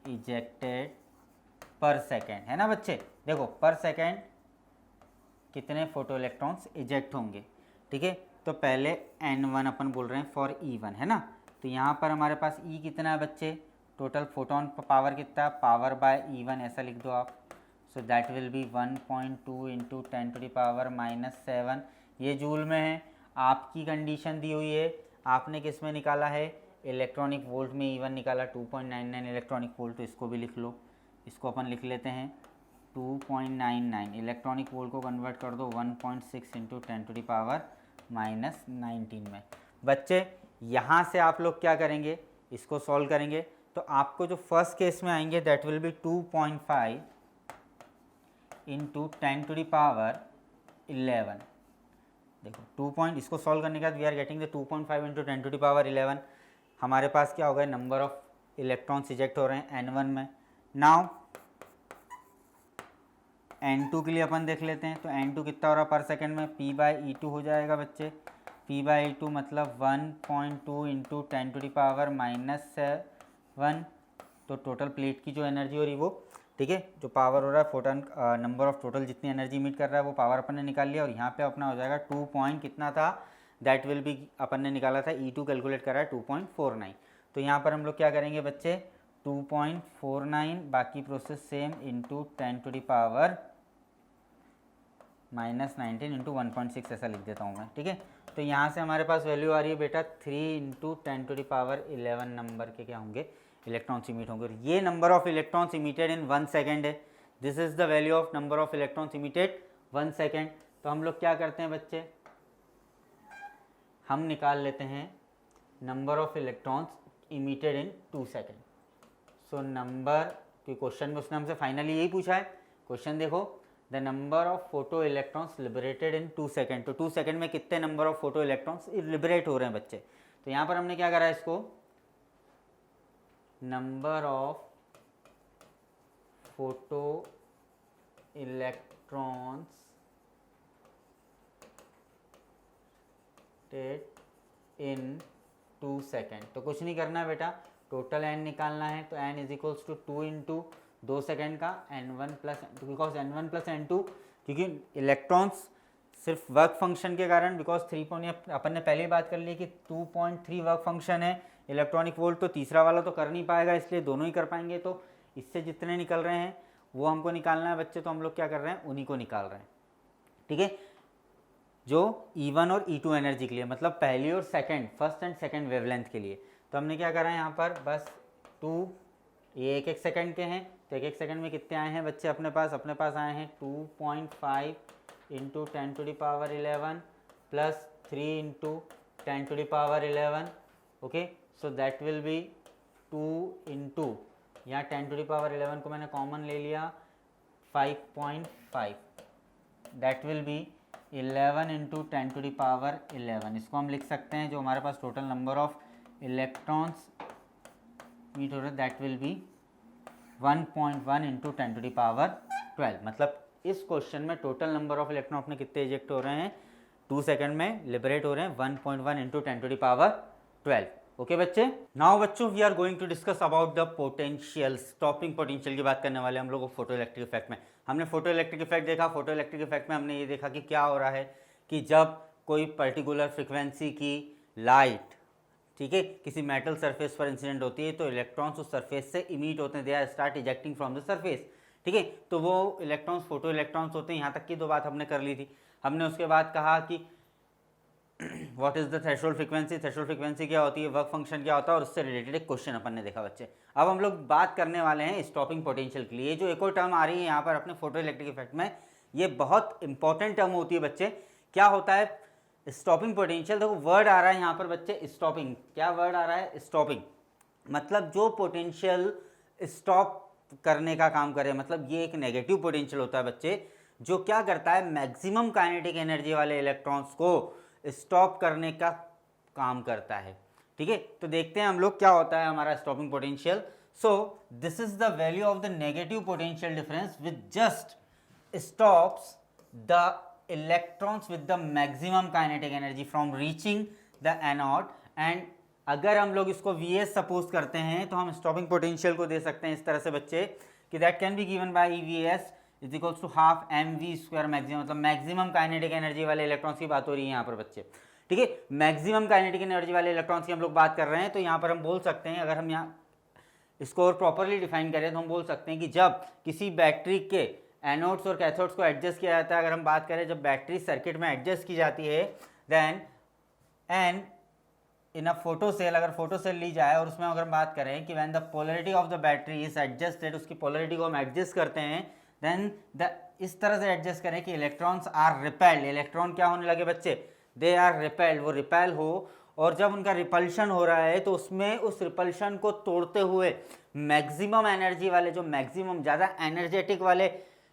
इजेक्टेड पर सेकेंड, है ना बच्चे। देखो पर सेकेंड कितने फोटो इलेक्ट्रॉन्स इजेक्ट होंगे, ठीक है। तो पहले N1 अपन बोल रहे हैं फॉर E1, है ना। तो यहाँ पर हमारे पास E कितना है बच्चे, टोटल फोटोन पावर कितना है, पावर बाय E1 ऐसा लिख दो आप। सो दैट विल बी 1.2 इंटू 10⁻⁻⁷। ये जूल में है। आपकी कंडीशन दी हुई है, आपने किस में निकाला है, इलेक्ट्रॉनिक वोल्ट में E1 निकाला 2.99 इलेक्ट्रॉनिक वोल्ट। तो इसको भी लिख लो, इसको अपन लिख लेते हैं 2.99 इलेक्ट्रॉनिक वोल्ट को कन्वर्ट कर दो 1.6 इंटू 10⁻⁻19 में। बच्चे यहाँ से आप लोग क्या करेंगे, इसको सॉल्व करेंगे। तो आपको जो फर्स्ट केस में आएंगे दैट विल बी 2.5 इंटू 10⁻⁻⁷ 11, देखो 2 पॉइंट, इसको सॉल्व करने के बाद we are getting the 2.5 into 10 to the power 11। हमारे पास क्या होगा, नंबर ऑफ इलेक्ट्रॉन्स इजेक्ट हो रहे हैं n1 में। नाउ n2 के लिए अपन देख लेते हैं, तो n2 कितना हो रहा है पर सेकेंड में, p/e2 हो जाएगा बच्चे। p/e2 मतलब 1.2 इंटू 10 टू द पावर -7, तो टोटल प्लेट की जो एनर्जी हो रही वो, ठीक है, जो पावर हो रहा है फोटोन, नंबर ऑफ टोटल जितनी एनर्जी इमिट कर रहा है वो पावर अपन ने निकाल लिया, और यहाँ पे अपना हो जाएगा 2 पॉइंट कितना था, दैट विल बी, अपन ने निकाला था E2 कैलकुलेट कर रहा है 2.49। तो यहाँ पर हम लोग क्या करेंगे बच्चे, 2.49 बाकी process same into 10 to the power -19 into 1.6 ऐसा लिख देता हूँ मैं, ठीक है। तो यहाँ से हमारे पास वैल्यू आ रही है बेटा 3 into 10 to the power 11 number के क्या होंगे, इलेक्ट्रॉन्स इमिट होंगे। ये number of electrons emitted in 1 second है। This is the value of number of electrons emitted 1 second. तो हम लोग क्या करते हैं बच्चे, हम निकाल लेते हैं number of electrons emitted in 2 second. So number, question में उसने हमसे फाइनली यही पूछा है, क्वेश्चन देखो, the number of photo electrons liberated in 2 second. तो 2 सेकेंड में कितने number of photo electrons liberate हो रहे हैं बच्चे। तो यहाँ पर हमने क्या करा है, इसको number of photo electrons in 2 second. तो कुछ नहीं करना है बेटा, टोटल n निकालना है। तो n is equals to 2 into 2 second का n1 plus n2, because n1 plus n2, क्योंकि इलेक्ट्रॉन्स सिर्फ वर्क फंक्शन के कारण, बिकॉज 3 अपन ने पहले ही बात कर ली कि 2.3 वर्क फंक्शन है इलेक्ट्रॉनिक वोल्ट, तो तीसरा वाला तो कर नहीं पाएगा, इसलिए दोनों ही कर पाएंगे। तो इससे जितने निकल रहे हैं वो हमको निकालना है बच्चे, तो हम लोग क्या कर रहे हैं, उन्हीं को निकाल रहे हैं, ठीक है, जो E1 और E2 एनर्जी के लिए, मतलब पहली और second, first and second wavelength के लिए। तो हमने क्या करा है यहाँ पर, बस 2, ये 1-1 सेकंड के हैं, तो 1-1 सेकंड में कितने आए हैं बच्चे अपने पास आए हैं 2.5 into 10 to the power 11 plus 3 into 10 to the power 11, okay. So that will be 2 into, यहाँ 10 टू द पावर 11 को मैंने कॉमन ले लिया, 5.5, that will be 11 into 10 to the power 11। इसको हम लिख सकते हैं, जो हमारे पास total number of electrons emit हो रहा है, that will be 1.1 into 10 to the power 12। मतलब इस क्वेश्चन में टोटल नंबर ऑफ इलेक्ट्रॉन अपने कितने इजेक्ट हो रहे हैं, 2 सेकंड में लिबरेट हो रहे हैं 1.1 into 10 to the power 12। Okay बच्चे, नाउ बच्चों we are going to discuss about the potential, stopping potential की बात करने वाले हम लोग फोटो इलेक्ट्रिक इफेक्ट में। हमने फोटो इलेक्ट्रिक इफेक्ट देखा, फोटो इलेक्ट्रिक इफेक्ट में हमने ये देखा कि क्या हो रहा है कि जब कोई पर्टिकुलर फ्रिक्वेंसी की लाइट, ठीक है, किसी मेटल सरफेस पर इंसिडेंट होती है, तो इलेक्ट्रॉन्स उस सरफेस से इमिट होते हैं, they are start ejecting from the surface, ठीक है। तो वो इलेक्ट्रॉन्स फोटो इलेक्ट्रॉन्स होते हैं। यहाँ तक की दो बात हमने कर ली थी। हमने उसके बाद कहा कि what is the threshold frequency, threshold frequency क्या होती है, वर्क फंक्शन क्या होता है, और उससे रिलेटेड एक क्वेश्चन अपन ने देखा बच्चे। अब हम लोग बात करने वाले हैं स्टॉपिंग पोटेंशियल के लिए। जो एक और टर्म आ रही है यहाँ पर अपने फोटो इलेक्ट्रिक इफेक्ट में, ये बहुत इंपॉर्टेंट टर्म होती है बच्चे। क्या होता है स्टॉपिंग पोटेंशियल, देखो वर्ड आ रहा है यहाँ पर बच्चे स्टॉपिंग। क्या वर्ड आ रहा है, स्टॉपिंग, मतलब जो पोटेंशियल स्टॉप करने का काम करे, मतलब ये एक नेगेटिव पोटेंशियल होता है बच्चे, जो क्या करता है मैक्सिमम काइनेटिक एनर्जी वाले इलेक्ट्रॉन्स को स्टॉप करने का काम करता है, ठीक है। तो देखते हैं हम लोग क्या होता है हमारा stopping potential. So this is the value of the negative potential difference which just stops the electrons with the maximum kinetic energy from reaching the anode. And अगर हम लोग इसको Vs सपोज करते हैं, तो हम स्टॉपिंग पोटेंशियल को दे सकते हैं इस तरह से बच्चे कि that can be given by Vs is equals to half mv square maximum, मतलब मैक्सिमम काइनेटिक एनर्जी वाले इलेक्ट्रॉन्स की बात हो रही है यहाँ पर बच्चे, ठीक है। मैक्सिमम काइनेटिक एनर्जी वाले इलेक्ट्रॉन्स की हम लोग बात कर रहे हैं। तो यहाँ पर हम बोल सकते हैं, अगर हम यहाँ इसको और प्रॉपरली डिफाइन करें, तो हम बोल सकते हैं कि जब किसी बैटरी के एनोड्स और कैथोड्स को एडजस्ट किया जाता है, अगर हम बात करें जब बैटरी सर्किट में एडजस्ट की जाती है, then and in a photo cell, अगर फोटो सेल ली जाए और उसमें अगर हम बात करें कि when the polarity of the battery is adjusted, उसकी पोलरिटी को हम एडजस्ट करते हैं, देन द इस तरह से एडजस्ट करें कि इलेक्ट्रॉन्स आर रिपेल्ड, इलेक्ट्रॉन क्या होने लगे बच्चे, दे आर रिपेल्ड, वो रिपेल हो, और जब उनका रिपल्शन हो रहा है तो उसमें उस रिपल्शन को तोड़ते हुए मैक्सिमम एनर्जी वाले, जो मैक्सिमम ज़्यादा एनर्जेटिक वाले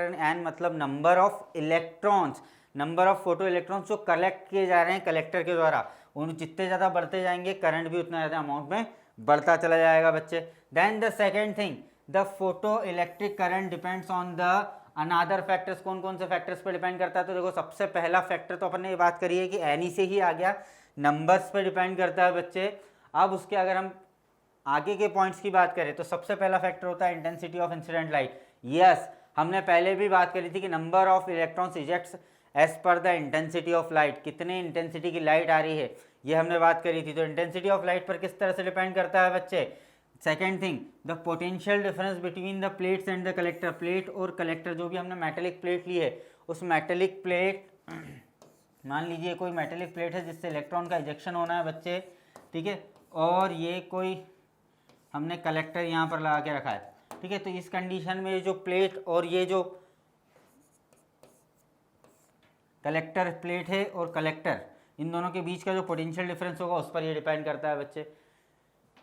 फैक्टर एन मतलब number of electrons, number of photo electrons जो कलेक्ट किए जा रहे हैं कलेक्टर के द्वारा, उन जितने ज़्यादा बढ़ते जाएंगे करंट भी उतना ज़्यादा अमाउंट में बढ़ता चला जाएगा बच्चे। Then the second thing, the photo electric current depends on the another factors. कौन कौन से फैक्टर्स पर डिपेंड करता है? तो देखो सबसे पहला फैक्टर तो अपन ने ये बात करी है कि एनी से ही आ गया, नंबर्स पर डिपेंड करता है बच्चे। अब उसके अगर हम आगे के पॉइंट्स की बात करें तो सबसे पहला फैक्टर होता है intensity of incident light. Yes, हमने पहले भी बात करी थी कि number of electrons ejects as per the intensity of light, कितने इंटेंसिटी की लाइट आ रही है ये हमने बात करी थी। तो इंटेंसिटी ऑफ लाइट पर किस तरह से डिपेंड करता है बच्चे? Second thing, the potential difference between the plates and the collector. Plate और कलेक्टर, जो भी हमने मेटेलिक प्लेट ली है उस मेटेलिक प्लेट, मान लीजिए कोई मेटेलिक प्लेट है जिससे इलेक्ट्रॉन का इजेक्शन होना है बच्चे, ठीक है, और ये कोई हमने कलेक्टर यहाँ पर लगा के रखा है, ठीक है। तो इस कंडीशन में ये जो प्लेट और ये जो कलेक्टर प्लेट है और कलेक्टर, इन दोनों के बीच का जो पोटेंशियल डिफरेंस होगा उस पर ये डिपेंड करता है बच्चे।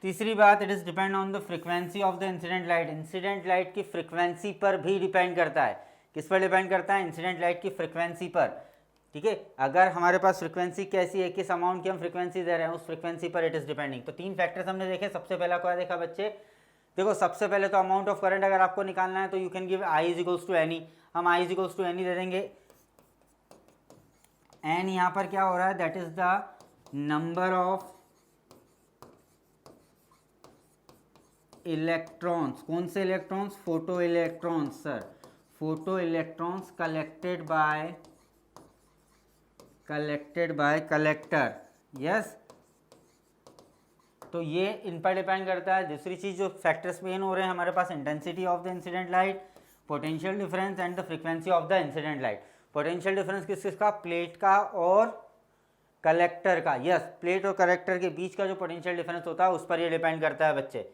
तीसरी बात, it is depend on the frequency of the incident light. Incident light की फ्रीक्वेंसी पर भी डिपेंड करता है। किस पर डिपेंड करता है? इंसिडेंट लाइट की फ्रीक्वेंसी पर, ठीक है। अगर हमारे पास फ्रीक्वेंसी कैसी है, किस अमाउंट की हम फ्रीक्वेंसी दे रहे हैं, उस फ्रीक्वेंसी पर इट इज़ डिपेंडिंग। तो तीन फैक्टर्स हमने देखे। सबसे पहला क्या देखा बच्चे? देखो सबसे पहले तो अमाउंट ऑफ करंट अगर आपको निकालना है तो you can give I is equals to N E. हम I is equals to N E दे देंगे। एन यहाँ पर क्या हो रहा है? That is the number of electrons. कौन से electrons? Photo electrons sir, photo electrons collected by collector. Yes, तो ये इन पर डिपेंड करता है। दूसरी चीज जो फैक्टर्स मेन हो रहे हैं हमारे पास, intensity of the incident light, potential difference and the frequency of the incident light. Potential difference किसका? प्लेट का और कलेक्टर का। यस, प्लेट और कलेक्टर के बीच का जो पोटेंशियल डिफरेंस होता है उस पर ये डिपेंड करता है बच्चे।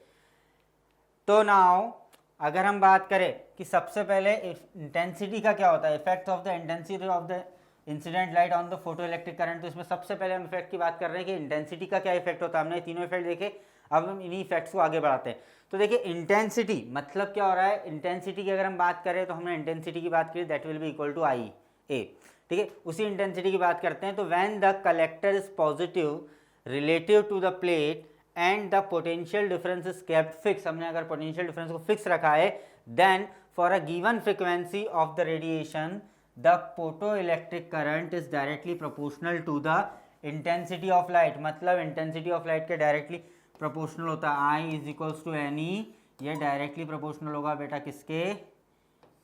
तो नाउ अगर हम बात करें कि सबसे पहले इंटेंसिटी का क्या होता है, effect of the intensity of the incident light on the photo electric current, तो इसमें सबसे पहले हम इफेक्ट की बात कर रहे हैं कि इंटेंसिटी का क्या इफेक्ट होता है। हमने तीनों इफेक्ट देखे, अब हम इन्हीं इफेक्ट्स को आगे बढ़ाते हैं। तो देखिए इंटेंसिटी मतलब क्या हो रहा है, इंटेंसिटी की अगर हम बात करें तो हमने इंटेंसिटी की बात की, that will be equal to I A, ठीक है। उसी इंटेंसिटी की बात करते हैं, तो when the collector is positive relative to the plate and the potential difference is kept fix, हमने अगर पोटेंशियल डिफरेंस को फिक्स रखा है, then for a given frequency of the radiation the photo electric current is directly proportional to the intensity of light, मतलब intensity of light के directly proportional होता है। I is equals to N E, ये directly proportional होगा बेटा किसके,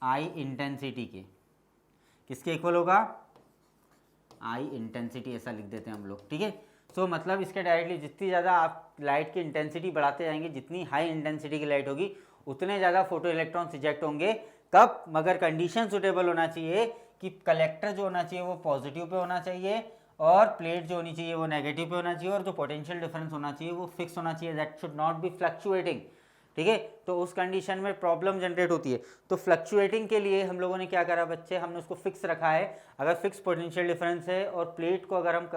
आई intensity के, किसके इक्वल होगा, आई इंटेंसिटी, ऐसा लिख देते हैं हम लोग, ठीक है। सो मतलब इसके डायरेक्टली जितनी ज़्यादा आप लाइट की इंटेंसिटी बढ़ाते जाएंगे, जितनी हाई इंटेंसिटी की लाइट होगी उतने ज़्यादा फोटो इलेक्ट्रॉन्स इजेक्ट होंगे। कब, मगर कंडीशन सुटेबल होना चाहिए कि कलेक्टर जो होना चाहिए वो पॉजिटिव पे होना चाहिए और प्लेट जो होनी चाहिए वो नेगेटिव पे होना चाहिए, और जो पोटेंशियल डिफरेंस होना चाहिए वो फिक्स होना चाहिए, that should not be fluctuating, ठीक है। तो उस कंडीशन में प्रॉब्लम जनरेट होती है। तो फ्लक्चुएटिंग के लिए हम लोगों ने क्या करा बच्चे, हमने उसको फिक्स रखा है। अगर फिक्स पोटेंशियल डिफरेंस है और प्लेट को अगर हम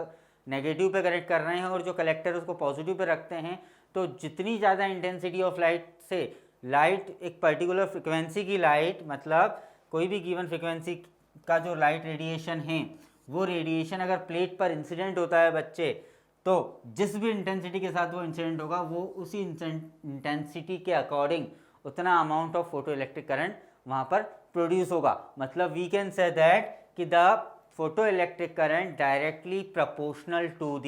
नेगेटिव पे कनेक्ट कर रहे हैं और जो कलेक्टर उसको पॉजिटिव पे रखते हैं, तो जितनी ज़्यादा इंटेंसिटी ऑफ लाइट से लाइट एक पर्टिकुलर फ्रिक्वेंसी की लाइट, मतलब कोई भी गिवन फ्रिक्वेंसी का जो लाइट रेडिएशन है वो रेडिएशन अगर प्लेट पर इंसिडेंट होता है बच्चे, तो जिस भी इंटेंसिटी के साथ वो इंसिडेंट होगा वो उसी इंटेंसिटी के अकॉर्डिंग उतना amount of photo electric current वहाँ पर प्रोड्यूस होगा। मतलब वी कैन से दैट कि the photo electric current directly proportional to the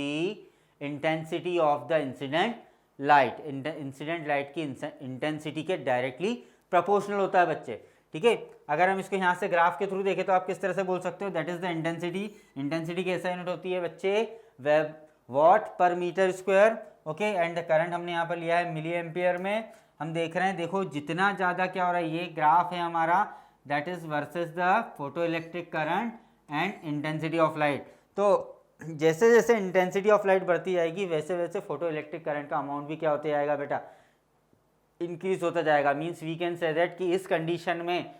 intensity of the incident light, incident light की इंटेंसिटी के डायरेक्टली प्रोपोर्शनल होता है बच्चे, ठीक है। अगर हम इसको यहाँ से ग्राफ के थ्रू देखें तो आप किस तरह से बोल सकते हो, that is the intensity. Intensity कैसा यूनिट होती है बच्चे, वेब watt per metre square, okay. And the current हमने यहाँ पर लिया है मिली एम्पियर में। हम देख रहे हैं, देखो जितना ज़्यादा क्या हो रहा है, ये ग्राफ है हमारा, that is versus the photo electric current and intensity of light. तो जैसे जैसे इंटेंसिटी ऑफ लाइट बढ़ती जाएगी वैसे वैसे फोटो इलेक्ट्रिक करंट का अमाउंट भी क्या होते जाएगा बेटा, इंक्रीज होता जाएगा। Means we can say that कि इस कंडीशन में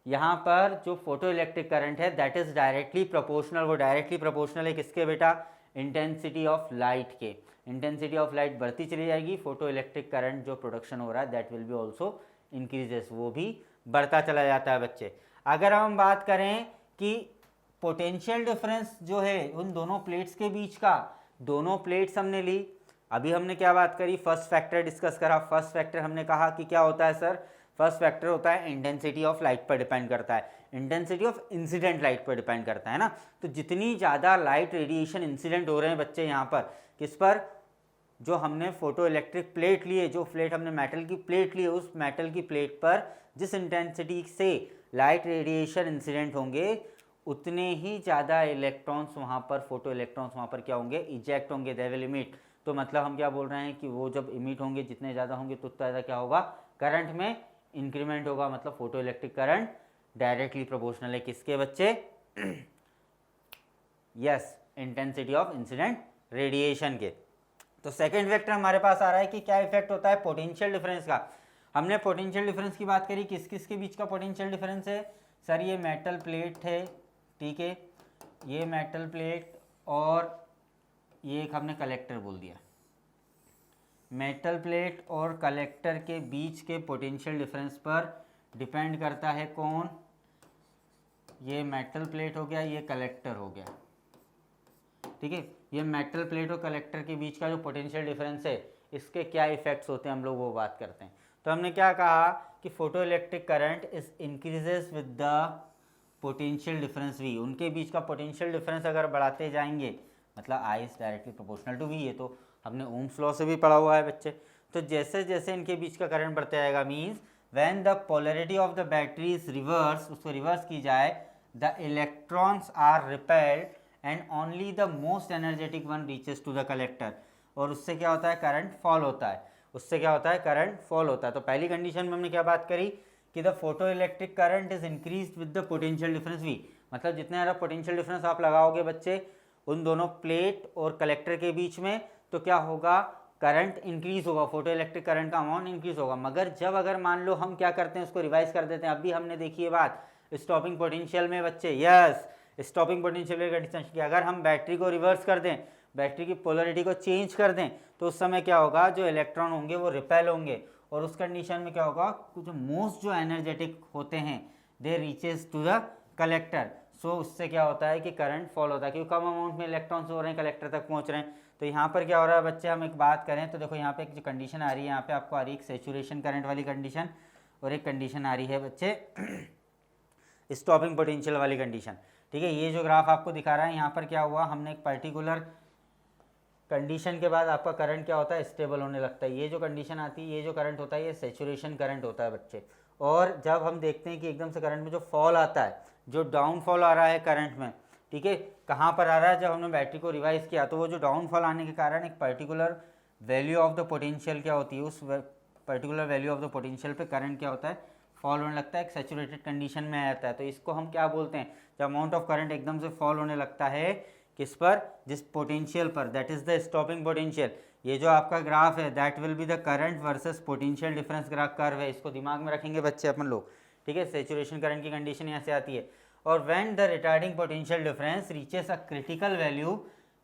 यहाँ पर जो फोटो इलेक्ट्रिक करंट है दैट इज डायरेक्टली प्रोपोर्शनल, वो डायरेक्टली प्रोपोर्शनल है किसके बेटा, इंटेंसिटी ऑफ लाइट के। इंटेंसिटी ऑफ लाइट बढ़ती चली जाएगी, फोटो इलेक्ट्रिक करंट जो प्रोडक्शन हो रहा है that will be also increases, वो भी बढ़ता चला जाता है बच्चे। अगर हम बात करें कि पोटेंशियल डिफरेंस जो है उन दोनों प्लेट्स के बीच का, दोनों प्लेट्स हमने ली, अभी हमने क्या बात करी, फर्स्ट फैक्टर डिस्कस करा। फर्स्ट फैक्टर हमने कहा कि क्या होता है सर, फर्स्ट फैक्टर होता है इंटेंसिटी ऑफ लाइट पर डिपेंड करता है, इंटेंसिटी ऑफ इंसिडेंट लाइट पर डिपेंड करता है ना। तो जितनी ज़्यादा लाइट रेडिएशन इंसिडेंट हो रहे हैं बच्चे यहाँ पर, किस पर, जो हमने फोटो इलेक्ट्रिक प्लेट लिए, जो प्लेट हमने मेटल की प्लेट ली, उस मेटल की प्लेट पर जिस इंटेंसिटी से लाइट रेडिएशन इंसिडेंट होंगे उतने ही ज़्यादा इलेक्ट्रॉन्स वहाँ पर, फोटो इलेक्ट्रॉन्स वहाँ पर क्या होंगे, इजेक्ट होंगे, दे विल इमिट। तो मतलब हम क्या बोल रहे हैं कि वो जब इमिट होंगे, जितने ज़्यादा होंगे तो उतना ज़्यादा क्या होगा, करंट में इंक्रीमेंट होगा। मतलब photo electric current directly proportional है किसके बच्चे, yes, intensity of incident radiation के। तो सेकेंड फैक्टर हमारे पास आ रहा है कि क्या इफेक्ट होता है पोटेंशियल डिफरेंस का। हमने पोटेंशियल डिफरेंस की बात करी, किस किस के बीच का पोटेंशियल डिफरेंस है सर, ये मेटल प्लेट है, ठीक है, ये मेटल प्लेट और ये एक हमने कलेक्टर बोल दिया। मेटल प्लेट और कलेक्टर के बीच के पोटेंशियल डिफरेंस पर डिपेंड करता है कौन, ये मेटल प्लेट हो गया, ये कलेक्टर हो गया, ठीक है। ये मेटल प्लेट और कलेक्टर के बीच का जो पोटेंशियल डिफरेंस है इसके क्या इफेक्ट्स होते हैं हम लोग वो बात करते हैं। तो हमने क्या कहा कि photo electric current is increases with the potential difference V, उनके बीच का पोटेंशियल डिफरेंस अगर बढ़ाते जाएंगे, मतलब I is directly proportional to V, ये तो हमने ओम्स लॉ से भी पढ़ा हुआ है बच्चे। तो जैसे जैसे इनके बीच का करंट बढ़ता जाएगा, means when the polarity of the battery is reverse, उसको रिवर्स की जाए, the electrons are repelled and only the most energetic one reaches to the collector, और उससे क्या होता है, करंट फॉल होता है, उससे क्या होता है, करंट फॉल होता है। तो पहली कंडीशन में हमने क्या बात करी कि the photo electric current is increase with the potential difference V, मतलब जितने ज़्यादा पोटेंशियल डिफरेंस आप लगाओगे बच्चे उन दोनों प्लेट और कलेक्टर के बीच में, तो क्या होगा, करंट इंक्रीज होगा, फोटो इलेक्ट्रिक करंट का अमाउंट इंक्रीज होगा। मगर जब अगर मान लो हम क्या करते हैं, उसको रिवाइज कर देते हैं, अभी हमने देखी ये बात स्टॉपिंग पोटेंशियल में बच्चे, यस, स्टॉपिंग पोटेंशियल की अगर हम बैटरी को रिवर्स कर दें, बैटरी की पोलरिटी को चेंज कर दें तो उस समय क्या होगा, जो इलेक्ट्रॉन होंगे वो रिपेल होंगे, और उस कंडीशन में क्या होगा, कुछ मोस्ट जो एनर्जेटिक होते हैं दे रीचेस टू द कलेक्टर। सो उससे क्या होता है कि करंट फॉल होता है, क्योंकि कम अमाउंट में इलेक्ट्रॉन्स हो रहे हैं कलेक्टर तक पहुंच रहे हैं। तो यहाँ पर क्या हो रहा है बच्चे, हम एक बात करें तो देखो यहाँ पे एक जो कंडीशन आ रही है, यहाँ पे आपको आ रही है एक सेचुरेशन करंट वाली कंडीशन, और एक कंडीशन आ रही है बच्चे स्टॉपिंग पोटेंशियल वाली कंडीशन। ठीक है, ये जो ग्राफ आपको दिखा रहा है, यहाँ पर क्या हुआ, हमने एक पर्टिकुलर कंडीशन के बाद आपका करंट क्या होता है, स्टेबल होने लगता है। ये जो कंडीशन आती है, ये जो करंट होता है, ये सेचुरेशन करंट होता है बच्चे। और जब हम देखते हैं कि एकदम से करंट में जो फॉल आता है, जो डाउनफॉल आ रहा है करंट में, ठीक है, कहाँ पर आ रहा है, जब हमने बैटरी को रिवाइज किया तो वो जो डाउनफॉल आने के कारण एक particular value of the potential क्या होती है, उस particular value of the potential पे करंट क्या होता है, फॉल होने लगता है, एक सैचुरेटेड कंडीशन में आ जाता है। तो इसको हम क्या बोलते हैं, जब अमाउंट ऑफ करंट एकदम से फॉल होने लगता है किस पर, जिस पोटेंशियल पर, that is the stopping potential. ये जो आपका ग्राफ है that will be the current versus potential difference graph curve है, इसको दिमाग में रखेंगे बच्चे अपन लोग। ठीक है, सैचुरेशन करंट की कंडीशन यहाँ से आती है। और when the retarding potential difference reaches a critical value,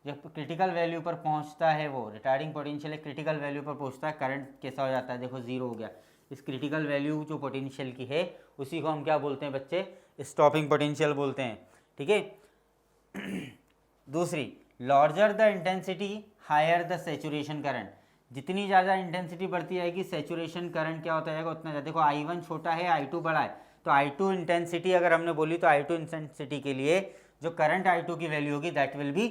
जब क्रिटिकल वैल्यू पर पहुंचता है, वो रिटार्डिंग पोटेंशियल एक क्रिटिकल वैल्यू पर पहुंचता है, करंट कैसा हो जाता है, देखो जीरो हो गया। इस क्रिटिकल वैल्यू जो पोटेंशियल की है उसी को हम क्या बोलते हैं बच्चे, स्टॉपिंग पोटेंशियल बोलते हैं। ठीक है दूसरी, larger the intensity higher the saturation current, जितनी ज़्यादा इंटेंसिटी बढ़ती जाएगी सैचुरेशन करंट क्या होता जाएगा उतना ज़्यादा। देखो I1 छोटा है, I2 बड़ा है, तो I2 इंटेंसिटी अगर हमने बोली तो I2 इंटेंसिटी के लिए जो करंट I2 की वैल्यू होगी दैट विल बी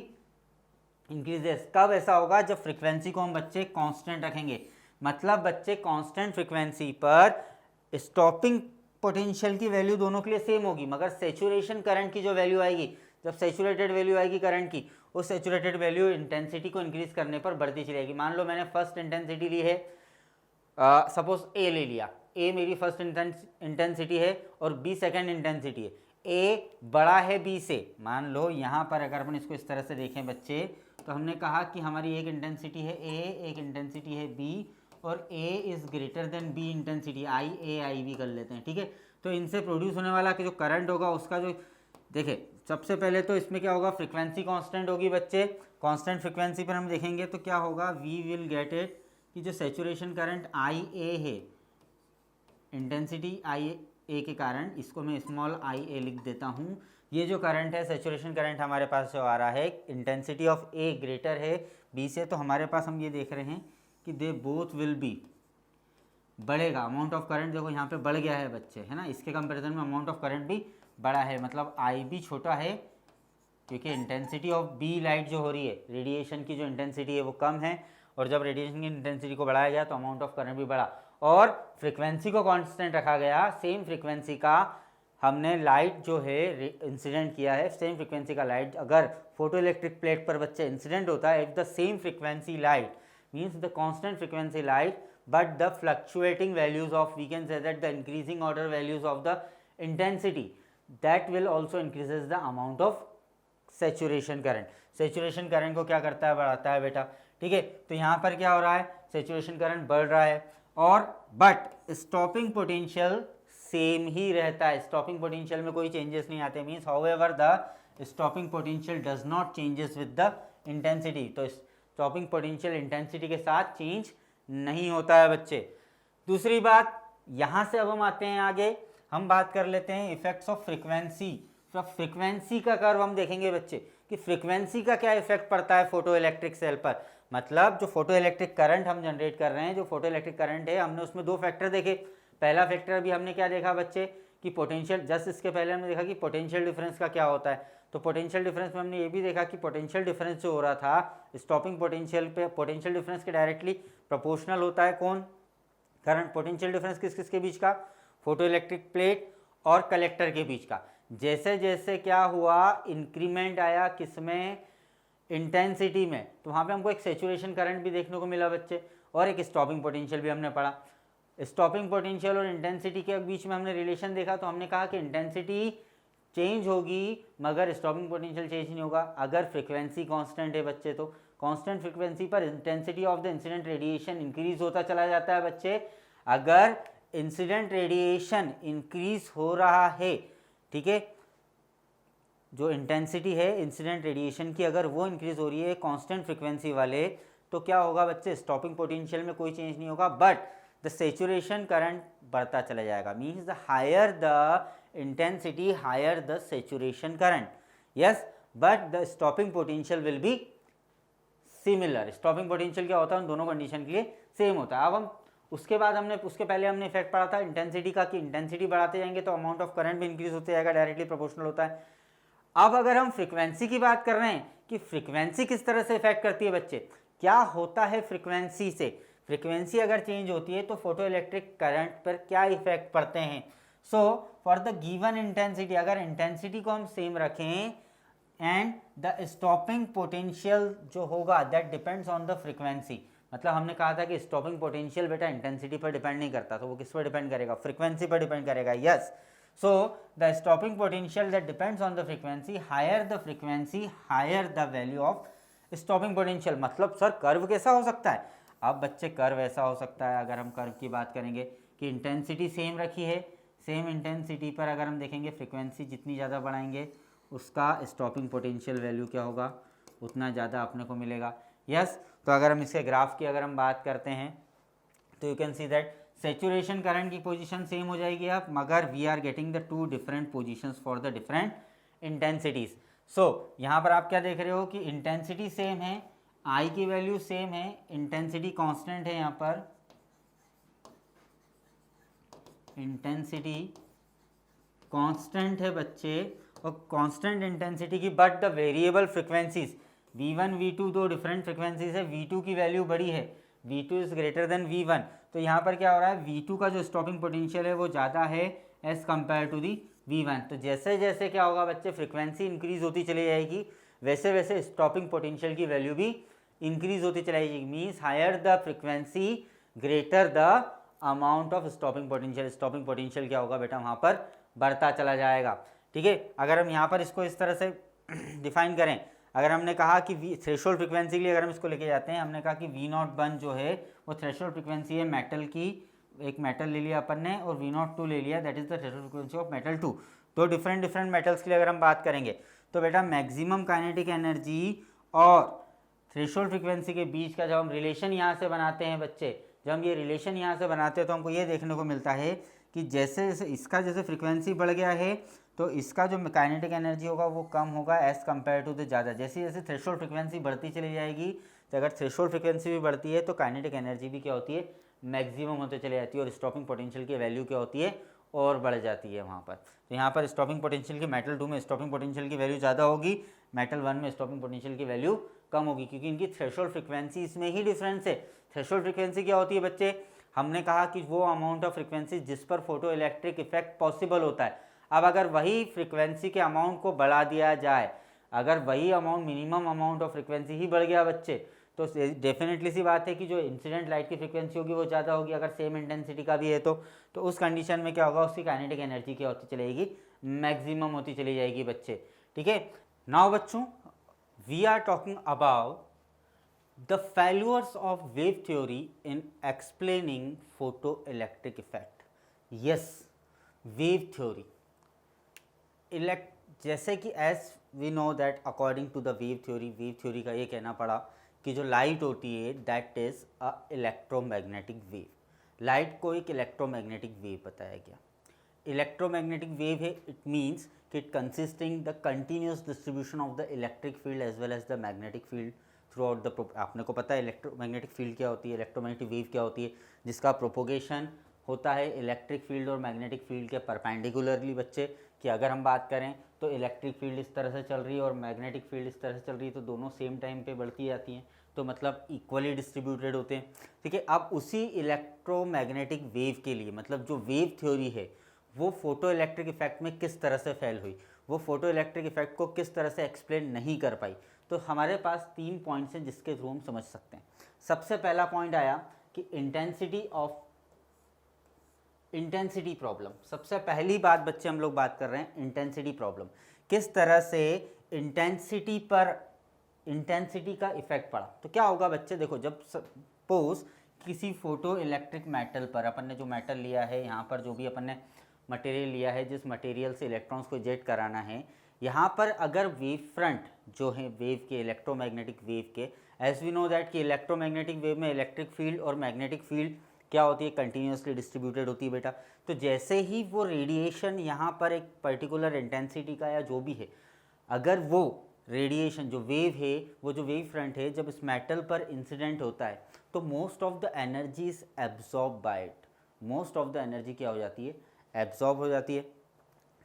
इंक्रीजेस। कब ऐसा होगा, जब फ्रीक्वेंसी को हम बच्चे कांस्टेंट रखेंगे, मतलब बच्चे कांस्टेंट फ्रीक्वेंसी पर स्टॉपिंग पोटेंशियल की वैल्यू दोनों के लिए सेम होगी, मगर सैचुरेशन करंट की जो वैल्यू आएगी, जब सैचुरेटेड वैल्यू आएगी करंट की, उस सैचुरेटेड वैल्यू इंटेंसिटी को इंक्रीज करने पर बढ़ती चली जाएगी। मान लो मैंने फर्स्ट इंटेंसिटी ली है, सपोज ए ले लिया, ए मेरी फर्स्ट इंटेंसिटी है और बी सेकेंड इंटेंसिटी है, ए बड़ा है बी से। मान लो यहाँ पर अगर अपन इसको इस तरह से देखें बच्चे, तो हमने कहा कि हमारी एक इंटेंसिटी है ए, एक इंटेंसिटी है बी, और A is greater than B intensity, I A I B कर लेते हैं। ठीक है, तो इनसे प्रोड्यूस होने वाला कि जो करंट होगा उसका जो, देखे सबसे पहले तो इसमें क्या होगा, फ्रीक्वेंसी कांस्टेंट होगी बच्चे। कांस्टेंट फ्रीक्वेंसी पर हम देखेंगे तो क्या होगा, वी विल गेट इट कि जो सैचुरेशन करंट आई ए है, इंटेंसिटी आई ए के कारण, इसको मैं स्मॉल आई ए लिख देता हूँ। ये जो करंट है सैचुरेशन करंट हमारे पास जो आ रहा है, इंटेंसिटी ऑफ ए ग्रेटर है बी से, तो हमारे पास हम ये देख रहे हैं कि दे बोथ विल बी, बढ़ेगा अमाउंट ऑफ करंट। देखो यहाँ पे बढ़ गया है बच्चे, है ना, इसके कंपैरिजन में अमाउंट ऑफ करंट भी बड़ा है, मतलब आई भी छोटा है, क्योंकि इंटेंसिटी ऑफ बी लाइट जो हो रही है, रेडिएशन की जो इंटेंसिटी है वो कम है, और जब रेडिएशन की इंटेंसिटी को बढ़ाया गया तो अमाउंट ऑफ करंट भी बढ़ा, और फ्रीक्वेंसी को कांस्टेंट रखा गया। सेम फ्रीक्वेंसी का हमने लाइट जो है इंसिडेंट किया है, सेम फ्रीक्वेंसी का लाइट अगर फोटो इलेक्ट्रिक प्लेट पर बच्चे इंसिडेंट होता है, if the same frequency light means the constant frequency light but the fluctuating values of, we can say that the increasing order values of the intensity, that will also increases the amount of saturation current. saturation current को क्या करता है, बढ़ाता है बेटा। ठीक है, तो यहाँ पर क्या हो रहा है, saturation current बढ़ रहा है, और but stopping potential सेम ही रहता है, stopping potential में कोई changes नहीं आते, means however the stopping potential does not changes with the intensity। तो stopping potential intensity के साथ change नहीं होता है बच्चे। दूसरी बात, यहाँ से अब हम आते हैं आगे, हम बात कर लेते हैं इफेक्ट्स ऑफ फ्रीक्वेंसी। तो फ्रीक्वेंसी का कर्व हम देखेंगे बच्चे कि फ्रीक्वेंसी का क्या इफेक्ट पड़ता है फोटो इलेक्ट्रिक सेल पर। मतलब जो फोटो इलेक्ट्रिक करंट हम जनरेट कर रहे हैं, जो फोटो इलेक्ट्रिक करंट है, हमने उसमें दो फैक्टर देखे। पहला फैक्टर भी हमने क्या देखा बच्चे कि पोटेंशियल, जस्ट इसके पहले हमने देखा कि पोटेंशियल डिफरेंस का क्या होता है। तो पोटेंशियल डिफरेंस में हमने ये भी देखा कि पोटेंशियल डिफरेंस जो हो रहा था स्टॉपिंग पोटेंशियल पे, पोटेंशियल डिफरेंस के डायरेक्टली प्रोपोर्शनल होता है कौन, करंट। पोटेंशियल डिफरेंस किस किस के बीच का, फोटो इलेक्ट्रिक प्लेट और कलेक्टर के बीच का। जैसे जैसे क्या हुआ, इंक्रीमेंट आया किसमें, इंटेंसिटी में, तो वहाँ पे हमको एक सैचुरेशन करंट भी देखने को मिला बच्चे, और एक स्टॉपिंग पोटेंशियल भी हमने पढ़ा। स्टॉपिंग पोटेंशियल और इंटेंसिटी के बीच में हमने रिलेशन देखा, तो हमने कहा कि इंटेंसिटी चेंज होगी मगर स्टॉपिंग पोटेंशियल चेंज नहीं होगा अगर फ्रीक्वेंसी कांस्टेंट है बच्चे। तो कांस्टेंट फ्रीक्वेंसी पर intensity of the incident radiation increase होता चला जाता है बच्चे। अगर इंसिडेंट रेडिएशन इंक्रीज हो रहा है, ठीक है, जो इंटेंसिटी है इंसिडेंट रेडिएशन की अगर वो इंक्रीज हो रही है कांस्टेंट फ्रिक्वेंसी वाले, तो क्या होगा बच्चे, स्टॉपिंग पोटेंशियल में कोई चेंज नहीं होगा, बट द सेचुरेशन करंट बढ़ता चला जाएगा। Means the higher the intensity higher the saturation current, yes, but the stopping potential will be similar. Stopping potential क्या होता है, उन दोनों कंडीशन के लिए सेम होता है। अब हम उसके पहले हमने इफेक्ट पढ़ा था इंटेंसिटी का, कि इंटेंसिटी बढ़ाते जाएंगे तो अमाउंट ऑफ करंट भी इंक्रीज होते जाएगा, डायरेक्टली प्रोपोर्शनल होता है। अब अगर हम फ्रीक्वेंसी की बात कर रहे हैं कि फ्रीक्वेंसी किस तरह से इफेक्ट करती है बच्चे, क्या होता है फ्रीक्वेंसी से, फ्रीक्वेंसी अगर चेंज होती है तो फोटो इलेक्ट्रिक करंट पर क्या इफेक्ट पड़ते हैं। So for the given intensity, अगर इंटेंसिटी को हम सेम रखें एंड द स्टॉपिंग पोटेंशियल जो होगा that depends on the frequency, मतलब हमने कहा था कि स्टॉपिंग पोटेंशियल बेटा इंटेंसिटी पर डिपेंड नहीं करता, तो वो किस पर डिपेंड करेगा, फ्रीक्वेंसी पर डिपेंड करेगा, yes. So the stopping potential that depends on the frequency, higher the frequency, higher the value of stopping potential। मतलब सर कर्व कैसा हो सकता है, अब बच्चे कर्व ऐसा हो सकता है, अगर हम कर्व की बात करेंगे कि इंटेंसिटी सेम रखी है, सेम इंटेंसिटी पर अगर हम देखेंगे फ्रीक्वेंसी जितनी ज़्यादा बढ़ाएंगे उसका स्टॉपिंग पोटेंशियल वैल्यू क्या होगा, उतना ज़्यादा अपने को मिलेगा, यस। तो अगर हम इसके ग्राफ की अगर हम बात करते हैं तो you can see that saturation current की पोजीशन सेम हो जाएगी अब, मगर we are getting the two different positions for the different intensities. So यहाँ पर आप क्या देख रहे हो कि इंटेंसिटी सेम है, आई की वैल्यू सेम है, इंटेंसिटी कांस्टेंट है, यहाँ पर इंटेंसिटी कांस्टेंट है बच्चे, और कांस्टेंट इंटेंसिटी की, but the variable frequencies V1 V2 दो डिफरेंट फ्रिक्वेंसीज है, V2 की वैल्यू बड़ी है, V2 is greater than V1, तो यहाँ पर क्या हो रहा है, V2 का जो स्टॉपिंग पोटेंशियल है वो ज़्यादा है as compare to the V1। तो जैसे जैसे क्या होगा बच्चे, फ्रीक्वेंसी इंक्रीज होती चली जाएगी, वैसे वैसे स्टॉपिंग पोटेंशियल की वैल्यू भी इंक्रीज होती चली जाएगी। Means higher the frequency greater the amount of stopping potential, stopping potential क्या होगा बेटा वहाँ पर बढ़ता चला जाएगा, ठीक है। अगर हम यहाँ पर इसको इस तरह से डिफाइन करें, अगर हमने कहा कि थ्रेशोल्ड फ्रीक्वेंसी के लिए अगर हम इसको लेके जाते हैं, हमने कहा कि V01 जो है वो थ्रेशोल्ड फ्रीक्वेंसी है मेटल की, एक मेटल ले लिया अपन ने, और V02 ले लिया, that is the threshold frequency of metal 2। तो डिफरेंट मेटल्स के लिए अगर हम बात करेंगे तो बेटा मैक्सिमम काइनेटिक एनर्जी और थ्रेशोल्ड फ्रीक्वेंसी के बीच का जब हम रिलेशन यहाँ से बनाते हैं बच्चे, जब हम ये रिलेशन यहाँ से बनाते हैं तो हमको ये देखने को मिलता है कि जैसे जैसे इसका जैसे फ्रीक्वेंसी बढ़ गया है तो इसका जो काइनेटिक एनर्जी होगा वो कम होगा एज़ कम्पेयर टू द ज़्यादा। जैसे जैसे थ्रेशोल्ड फ्रीक्वेंसी बढ़ती चली जाएगी, तो अगर थ्रेशोल्ड फ्रीक्वेंसी भी बढ़ती है तो काइनेटिक एनर्जी भी क्या होती है, मैक्सिमम होते चली जाती है, और स्टॉपिंग पोटेंशियल की वैल्यू क्या होती है, और बढ़ जाती है वहाँ पर। तो यहाँ पर स्टॉपिंग पोटेंशियल की मेटल 2 में स्टॉपिंग पोटेंशियल की वैल्यू ज़्यादा होगी, मेटल 1 में स्टॉपिंग पोटेंशियल की वैल्यू कम होगी, क्योंकि इनकी थ्रेशोल्ड फ्रीक्वेंसी इसमें ही डिफरेंस है। थ्रेशोल्ड फ्रीक्वेंसी क्या होती है बच्चे, हमने कहा कि वो अमाउंट ऑफ फ्रीक्वेंसी जिस पर फोटो इलेक्ट्रिक इफेक्ट पॉसिबल होता है। अब अगर वही फ्रीक्वेंसी के अमाउंट को बढ़ा दिया जाए, अगर वही amount minimum amount of frequency ही बढ़ गया बच्चे, तो डेफिनेटली सी बात है कि जो इंसिडेंट लाइट की फ्रीक्वेंसी होगी वो ज़्यादा होगी, अगर सेम इंटेंसिटी का भी है तो उस कंडीशन में क्या होगा, उसकी काइनेटिक एनर्जी क्या होती चलेगी, मैक्सिमम होती चली जाएगी बच्चे, ठीक है। नाउ बच्चों we are talking about the failures of wave theory in explaining photoelectric effect। yes, wave theory जैसे कि as we know that according to the wave theory का ये कहना पड़ा कि जो लाइट होती है that is a electromagnetic wave। Light को एक इलेक्ट्रोमैग्नेटिक वेव बताया गया। इलेक्ट्रोमैग्नेटिक वेव है, इट मीन्स कि it consisting the continuous distribution of the electric field as well as the magnetic field throughout the. आपने को पता है इलेक्ट्रोमैग्नेटिक फील्ड क्या होती है, इलेक्ट्रोमैग्नेटिक वेव क्या होती है, जिसका प्रोपोगेशन होता है इलेक्ट्रिक फील्ड और मैग्नेटिक फील्ड के परपेंडिकुलरली बच्चे। कि अगर हम बात करें तो इलेक्ट्रिक फील्ड इस तरह से चल रही है और मैग्नेटिक फील्ड इस तरह से चल रही है, तो दोनों सेम टाइम पे बढ़ती जाती हैं, तो मतलब इक्वली डिस्ट्रीब्यूटेड होते हैं, ठीक है। अब उसी इलेक्ट्रोमैग्नेटिक वेव के लिए मतलब जो वेव थ्योरी है वो फोटो इलेक्ट्रिक इफेक्ट में किस तरह से फेल हुई, वो फोटो इलेक्ट्रिक इफेक्ट को किस तरह से एक्सप्लेन नहीं कर पाई, तो हमारे पास 3 पॉइंट्स हैं जिसके थ्रू हम समझ सकते हैं। सबसे पहला पॉइंट आया कि इंटेंसिटी प्रॉब्लम। सबसे पहली बात बच्चे हम लोग बात कर रहे हैं इंटेंसिटी प्रॉब्लम, किस तरह से इंटेंसिटी पर इंटेंसिटी का इफेक्ट पड़ा। तो क्या होगा बच्चे, देखो जब सपोज किसी फोटो इलेक्ट्रिक मेटल पर अपन ने जो मेटल लिया है, यहाँ पर जो भी अपन ने मटेरियल लिया है, जिस मटेरियल से इलेक्ट्रॉन्स को इजेक्ट कराना है, यहाँ पर अगर वेव फ्रंट जो है वेव के, इलेक्ट्रोमैग्नेटिक वेव के, एज वी नो दैट कि इलेक्ट्रोमैग्नेटिक वेव में इलेक्ट्रिक फील्ड और मैग्नेटिक फील्ड क्या होती है, कंटिन्यूसली डिस्ट्रीब्यूटेड होती है बेटा। तो जैसे ही वो रेडिएशन यहाँ पर एक पर्टिकुलर इंटेंसिटी का या जो भी है, अगर वो रेडिएशन जो वेव है, वो जो वेव फ्रंट है, जब इस मेटल पर इंसिडेंट होता है तो most of the energy is absorb by it. Most of the energy क्या हो जाती है, एब्जॉर्ब हो जाती है,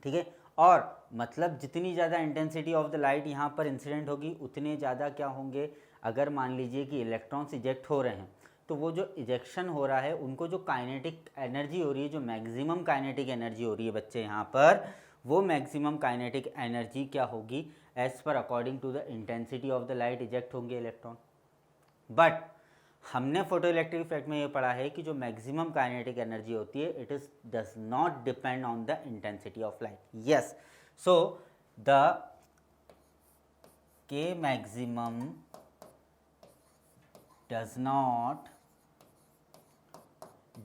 ठीक है। और मतलब जितनी ज़्यादा इंटेंसिटी ऑफ द लाइट यहाँ पर इंसिडेंट होगी उतने ज़्यादा क्या होंगे, अगर मान लीजिए कि इलेक्ट्रॉन्स इजेक्ट हो रहे हैं तो वो जो इजेक्शन हो रहा है उनको जो काइनेटिक एनर्जी हो रही है, जो मैक्सिमम काइनेटिक एनर्जी हो रही है बच्चे यहाँ पर, वो मैक्सिमम काइनेटिक एनर्जी क्या होगी, as per according to the intensity of the light eject होंगे इलेक्ट्रॉन। बट हमने फोटो इलेक्ट्रिक इफेक्ट में ये पढ़ा है कि जो मैक्सिमम काइनेटिक एनर्जी होती है it is does not depend on the intensity of light. Yes, so the K maximum does not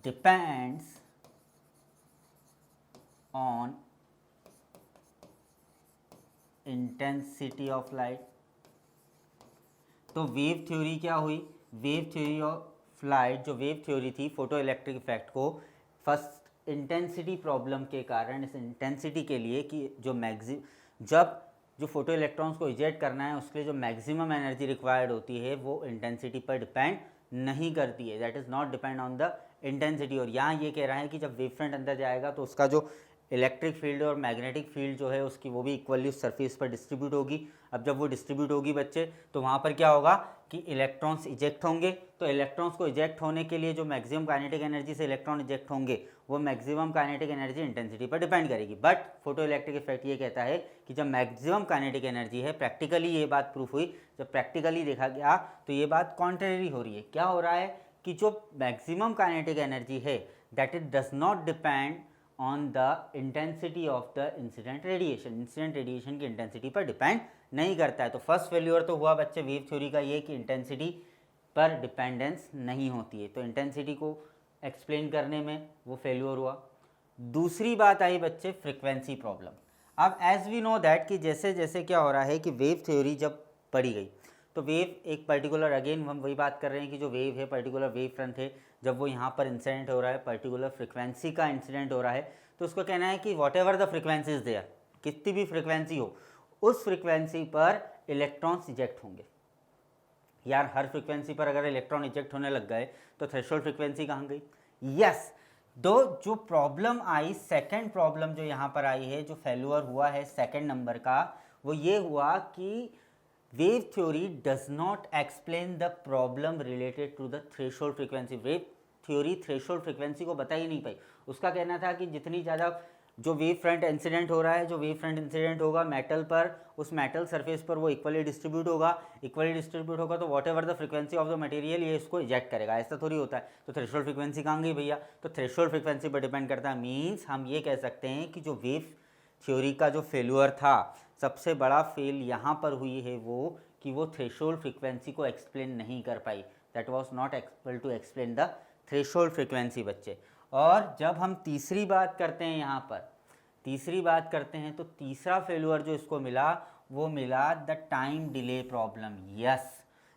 depends on intensity of light। तो वेव थ्योरी क्या हुई, वेव थ्योरी ऑफ लाइट, जो wave theory थी photo electric effect को first intensity problem के कारण, इस intensity के लिए कि जो जब जो फोटो इलेक्ट्रॉन्स को इजेक्ट करना है उसके लिए जो मैक्सिमम एनर्जी रिक्वायर्ड होती है वो इंटेंसिटी पर डिपेंड नहीं करती है, that is not depend on the intensity. और यहाँ ये कह रहा है कि जब वेव फ्रंट अंदर जाएगा तो उसका जो इलेक्ट्रिक फील्ड और मैग्नेटिक फील्ड जो है उसकी वो भी इक्वली उस सरफेस पर डिस्ट्रीब्यूट होगी। अब जब वो डिस्ट्रीब्यूट होगी बच्चे तो वहाँ पर क्या होगा कि इलेक्ट्रॉन्स इजेक्ट होंगे। तो इलेक्ट्रॉन्स को इजेक्ट होने के लिए जो मैक्सिमम काइनेटिक एनर्जी से इलेक्ट्रॉन इजेक्ट होंगे वो मैक्सिमम काइनेटिक एनर्जी इंटेंसिटी पर डिपेंड करेगी। बट फोटो इलेक्ट्रिक इफेक्ट ये कहता है कि जब मैक्सिमम काइनेटिक एनर्जी है, प्रैक्टिकली ये बात प्रूफ हुई, जब प्रैक्टिकली देखा गया तो ये बात कॉन्ट्रेरी हो रही है। क्या हो रहा है कि जो मैक्सिमम काइनेटिक एनर्जी है that it does not depend on the intensity of the incident radiation, incident radiation की इंटेंसिटी पर डिपेंड नहीं करता है। तो फर्स्ट फेल्यूर तो हुआ बच्चे वेव थ्योरी का ये कि इंटेंसिटी पर डिपेंडेंस नहीं होती है, तो इंटेंसिटी को एक्सप्लेन करने में वो फेल्यूर हुआ। दूसरी बात आई बच्चे फ्रीक्वेंसी प्रॉब्लम। अब एज वी नो दैट कि जैसे जैसे क्या हो रहा है कि वेव थ्योरी जब पढ़ी गई तो वेव एक पर्टिकुलर, अगेन हम वही बात कर रहे हैं कि जो वेव है पर्टिकुलर वेव फ्रंट है, जब वो यहाँ पर इंसिडेंट हो रहा है, पर्टिकुलर फ्रीक्वेंसी का इंसिडेंट हो रहा है, तो उसको कहना है कि whatever the frequency is there, कितनी भी फ्रीक्वेंसी हो उस फ्रीक्वेंसी पर इलेक्ट्रॉन्स इजेक्ट होंगे। यार हर फ्रीक्वेंसी पर अगर इलेक्ट्रॉन इजेक्ट होने लग गए तो थ्रेशोल्ड फ्रीक्वेंसी कहाँ गई। यस, दो जो प्रॉब्लम आई, सेकंड प्रॉब्लम जो यहाँ पर आई है, जो फेल्यूर हुआ है सेकंड नंबर का, वो ये हुआ कि wave theory does not explain the problem related to the threshold frequency. Wave theory threshold frequency को बता ही नहीं पाई। उसका कहना था कि जितनी ज़्यादा जो वेव फ्रंट इंसिडेंट हो रहा है, जो वेव फ्रंट इंसिडेंट होगा मेटल पर, उस मेटल सरफेस पर वो इक्वली डिस्ट्रीब्यूट होगा, इक्वली डिस्ट्रीब्यूट होगा तो what ever the frequency of the material ये इसको इजेक्ट करेगा। ऐसा थोड़ी होता है। तो थ्रेशोल्ड फ्रीक्वेंसी कहाँ गई भैया, तो थ्रेशोल्ड फ्रीक्वेंसी पर डिपेंड करता है। मीन्स हम ये कह सकते हैं कि जो वेव थ्योरी का जो फेल्यूर था, सबसे बड़ा फेल यहाँ पर हुई है वो कि वो थ्रेशोल्ड फ्रीक्वेंसी को एक्सप्लेन नहीं कर पाई, that was not able to explain the threshold frequency बच्चे। और जब हम तीसरी बात करते हैं, यहाँ पर तीसरी बात करते हैं, तो तीसरा फेल्यूर जो इसको मिला वो मिला the time delay problem. Yes,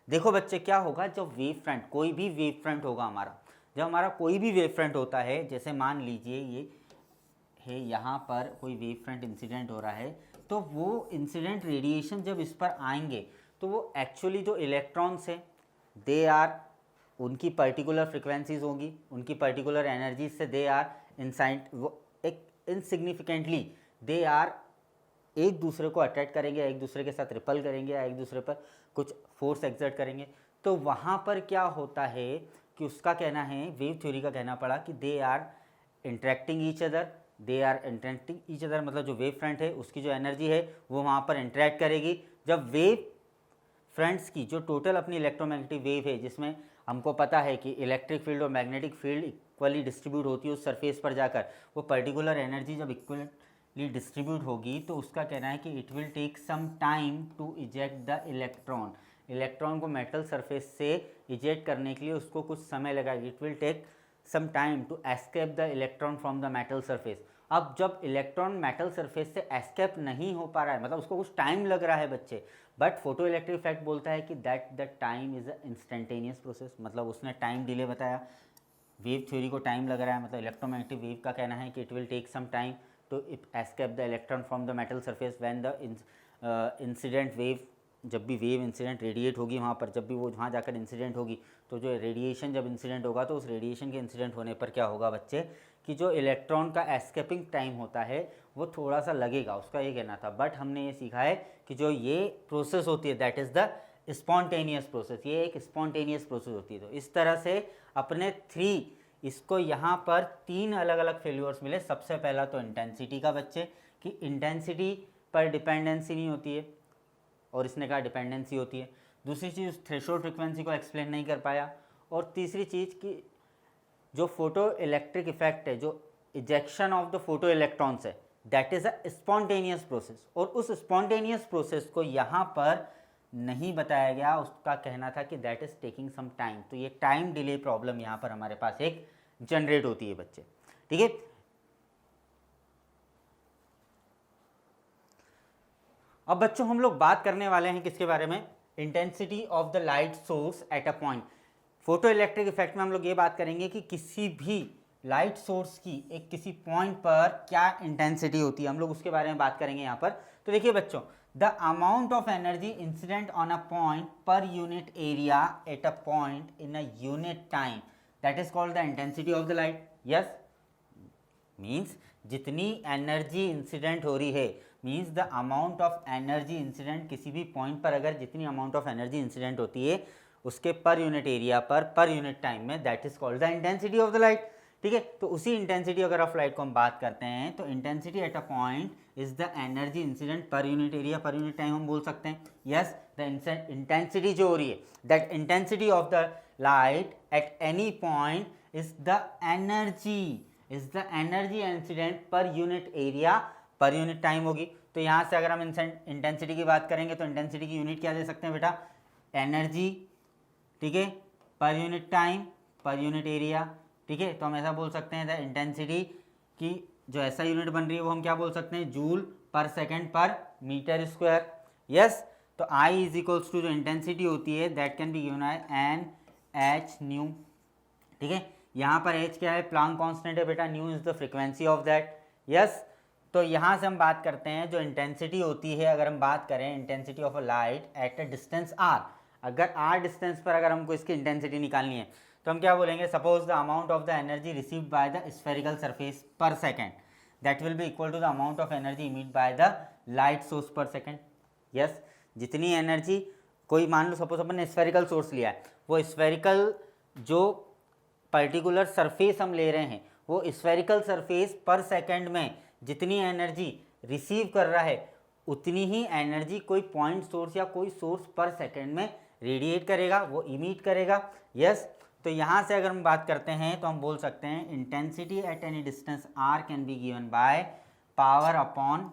देखो बच्चे क्या होगा, जब वेव फ्रंट, कोई भी वेव फ्रंट होगा हमारा, जब हमारा कोई भी वेव फ्रंट होता है, जैसे मान लीजिए ये है यहाँ पर कोई वेव फ्रंट इंसिडेंट हो रहा है, तो वो इंसिडेंट रेडिएशन जब इस पर आएंगे तो वो एक्चुअली जो इलेक्ट्रॉन्स हैं दे आर, उनकी पर्टिकुलर फ्रिक्वेंसीज होंगी, उनकी पर्टिकुलर एनर्जीज से दे आर इनसाइड, वो एक इनसिग्निफिकेंटली दे आर एक दूसरे को अट्रैक्ट करेंगे, एक दूसरे के साथ रिपल करेंगे या एक दूसरे पर कुछ फोर्स एक्सर्ट करेंगे। तो वहाँ पर क्या होता है कि उसका कहना है, वेव थ्योरी का कहना पड़ा कि they are interacting each other, they are interacting each other, मतलब जो वेव फ्रंट है उसकी जो एनर्जी है वो वहाँ पर इंटरेक्ट करेगी। जब वेव फ्रंट्स की जो टोटल अपनी इलेक्ट्रोमैग्नेटिक वेव है, जिसमें हमको पता है कि इलेक्ट्रिक फील्ड और मैग्नेटिक फील्ड इक्वली डिस्ट्रीब्यूट होती है उस सरफेस पर जाकर, वो पर्टिकुलर एनर्जी जब इक्वली डिस्ट्रीब्यूट होगी तो उसका कहना है कि it will take some time to eject the electron. Electron को मेटल सरफेस से इजेक्ट करने के लिए उसको कुछ समय लगेगा, it will take some time to escape the electron from the metal surface. अब जब इलेक्ट्रॉन मेटल सरफेस से एस्केप नहीं हो पा रहा है, मतलब उसको कुछ टाइम लग रहा है बच्चे, बट फोटो इलेक्ट्रिक इफेक्ट बोलता है कि that the time is a instantaneous process, मतलब उसने टाइम डिले बताया। वेव थ्योरी को टाइम लग रहा है, मतलब इलेक्ट्रोमैग्नेटिक वेव का कहना है कि it will take some time to escape the electron from the metal surface when the incident wave, जब भी वेव इंसिडेंट रेडिएट होगी वहाँ पर, जब भी वो वहाँ जाकर इंसिडेंट होगी, तो जो रेडिएशन जब इंसिडेंट होगा तो उस रेडिएशन के इंसिडेंट होने पर क्या होगा बच्चे कि जो इलेक्ट्रॉन का एस्केपिंग टाइम होता है वो थोड़ा सा लगेगा, उसका ये कहना था। बट हमने ये सीखा है कि जो ये प्रोसेस होती है that is the spontaneous process, ये एक स्पॉन्टेनियस प्रोसेस होती है। तो इस तरह से अपने इसको यहाँ पर 3 अलग अलग फेल्यूर्स मिले। सबसे पहला तो इंटेंसिटी का बच्चे, कि इंटेंसिटी पर डिपेंडेंसी नहीं होती है, और इसने कहा डिपेंडेंसी होती है। दूसरी चीज़ थ्रेशोल्ड फ्रिक्वेंसी को एक्सप्लेन नहीं कर पाया। और तीसरी चीज़ कि जो फोटो इलेक्ट्रिक इफेक्ट है, जो ejection of the photo electrons है, that is a spontaneous process, और उस स्पॉन्टेनियस प्रोसेस को यहाँ पर नहीं बताया गया। उसका कहना था कि that is taking some time. तो ये टाइम डिले प्रॉब्लम यहाँ पर हमारे पास एक जनरेट होती है बच्चे, ठीक है। अब बच्चों हम लोग बात करने वाले हैं किसके बारे में, intensity of the light source at a point. Photo electric effect में हम लोग ये बात करेंगे कि किसी भी लाइट सोर्स की एक किसी पॉइंट पर क्या इंटेंसिटी होती है, हम लोग उसके बारे में बात करेंगे यहाँ पर। तो देखिए बच्चों, the amount of energy incident on a point पर unit area at a point in a unit time, that is called the intensity of the light. Yes, means जितनी एनर्जी इंसिडेंट हो रही है, means the amount of energy incident किसी भी point पर अगर जितनी अमाउंट ऑफ एनर्जी इंसिडेंट होती है उसके पर यूनिट एरिया पर यूनिट टाइम में, that is called the intensity of the light, ठीक है। तो उसी इंटेंसिटी अगर ऑफ लाइट को हम बात करते हैं तो intensity at a point is the energy incident पर यूनिट एरिया पर यूनिट टाइम हम बोल सकते हैं। यस, द इंटेंसिटी जो हो रही है, that intensity of the light at any point is the energy incident पर यूनिट एरिया पर यूनिट टाइम होगी। तो यहाँ से अगर हम इंटेंसिटी की बात करेंगे तो इंटेंसिटी की यूनिट क्या दे सकते हैं बेटा, एनर्जी, ठीक है, पर यूनिट टाइम पर यूनिट एरिया, ठीक है। तो हम ऐसा बोल सकते हैं द इंटेंसिटी की जो ऐसा यूनिट बन रही है वो हम क्या बोल सकते हैं, जूल पर सेकेंड पर मीटर स्क्वायर। यस, तो आई इज इक्वल्स टू जो इंटेंसिटी होती है दैट कैन बी गिवन है एन एच न्यू, ठीक है। यहाँ पर एच क्या है, प्लांक कांस्टेंट है बेटा, new is the frequency of that. Yes, तो यहाँ से हम बात करते हैं जो इंटेंसिटी होती है, अगर हम बात करें intensity of a light at a distance r, अगर आर डिस्टेंस पर अगर हमको इसकी इंटेंसिटी निकालनी है तो हम क्या बोलेंगे, suppose the amount of the energy received by the spherical surface per second that will be equal to the amount of energy emit by the light source per second. Yes, जितनी एनर्जी, कोई मान लो सपोज अपन ने spherical source लिया है, वो spherical जो particular surface हम ले रहे हैं वो स्फेरिकल सरफेस पर सेकेंड में जितनी एनर्जी रिसीव कर रहा है उतनी ही एनर्जी कोई पॉइंट सोर्स या कोई सोर्स पर सेकेंड में रेडिएट करेगा, वो इमिट करेगा। यस, तो यहाँ से अगर हम बात करते हैं तो हम बोल सकते हैं intensity at any distance r can be given by power upon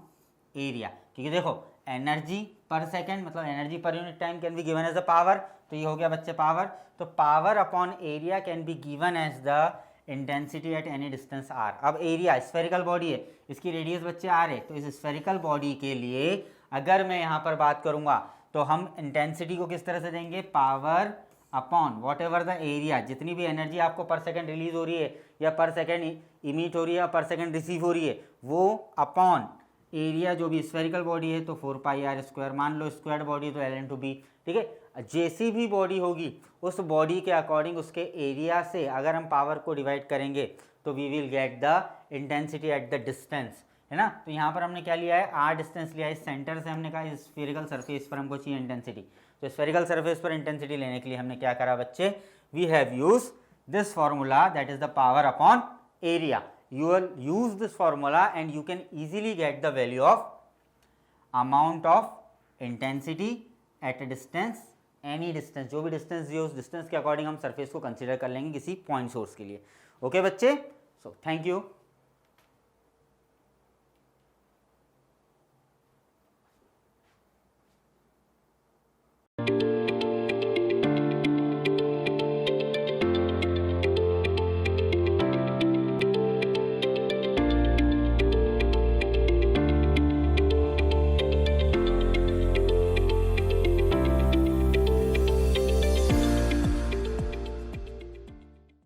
area, क्योंकि देखो एनर्जी पर सेकेंड मतलब energy per unit time can be given as a power, तो ये हो गया बच्चे पावर। तो power upon area can be given as the intensity at any distance r. अब एरिया स्फेरिकल बॉडी है, इसकी रेडियस बच्चे आर है, तो इस स्फेरिकल बॉडी के लिए अगर मैं यहाँ पर बात करूँगा तो हम इंटेंसिटी को किस तरह से देंगे, power upon what ever the area, जितनी भी एनर्जी आपको पर सेकेंड रिलीज हो रही है या पर सेकेंड इमिट हो रही है या पर सेकेंड रिसीव हो रही है, वो अपॉन एरिया जो भी स्फेरिकल बॉडी है तो 4 पाई आर स्क्वायर, मान लो स्क्वायर्ड बॉडी तो एल इंटू बी, ठीक है। जैसी भी बॉडी होगी उस बॉडी के अकॉर्डिंग उसके एरिया से अगर हम पावर को डिवाइड करेंगे तो we will get the intensity at the distance, है ना। तो यहाँ पर हमने क्या लिया है, आर डिस्टेंस लिया है, इस सेंटर से हमने कहा इस स्फेरिकल सरफेस पर हमको चाहिए इंटेंसिटी, तो स्फेरिकल सरफेस पर इंटेंसिटी लेने के लिए हमने क्या करा बच्चे, we have use this formula that is the power upon area. You will use this formula and you can easily get the value of amount of intensity at a distance, any distance, जो भी distance दिए उस distance के according हम surface को consider कर लेंगे किसी point source के लिए। ओके बच्चे, so thank you।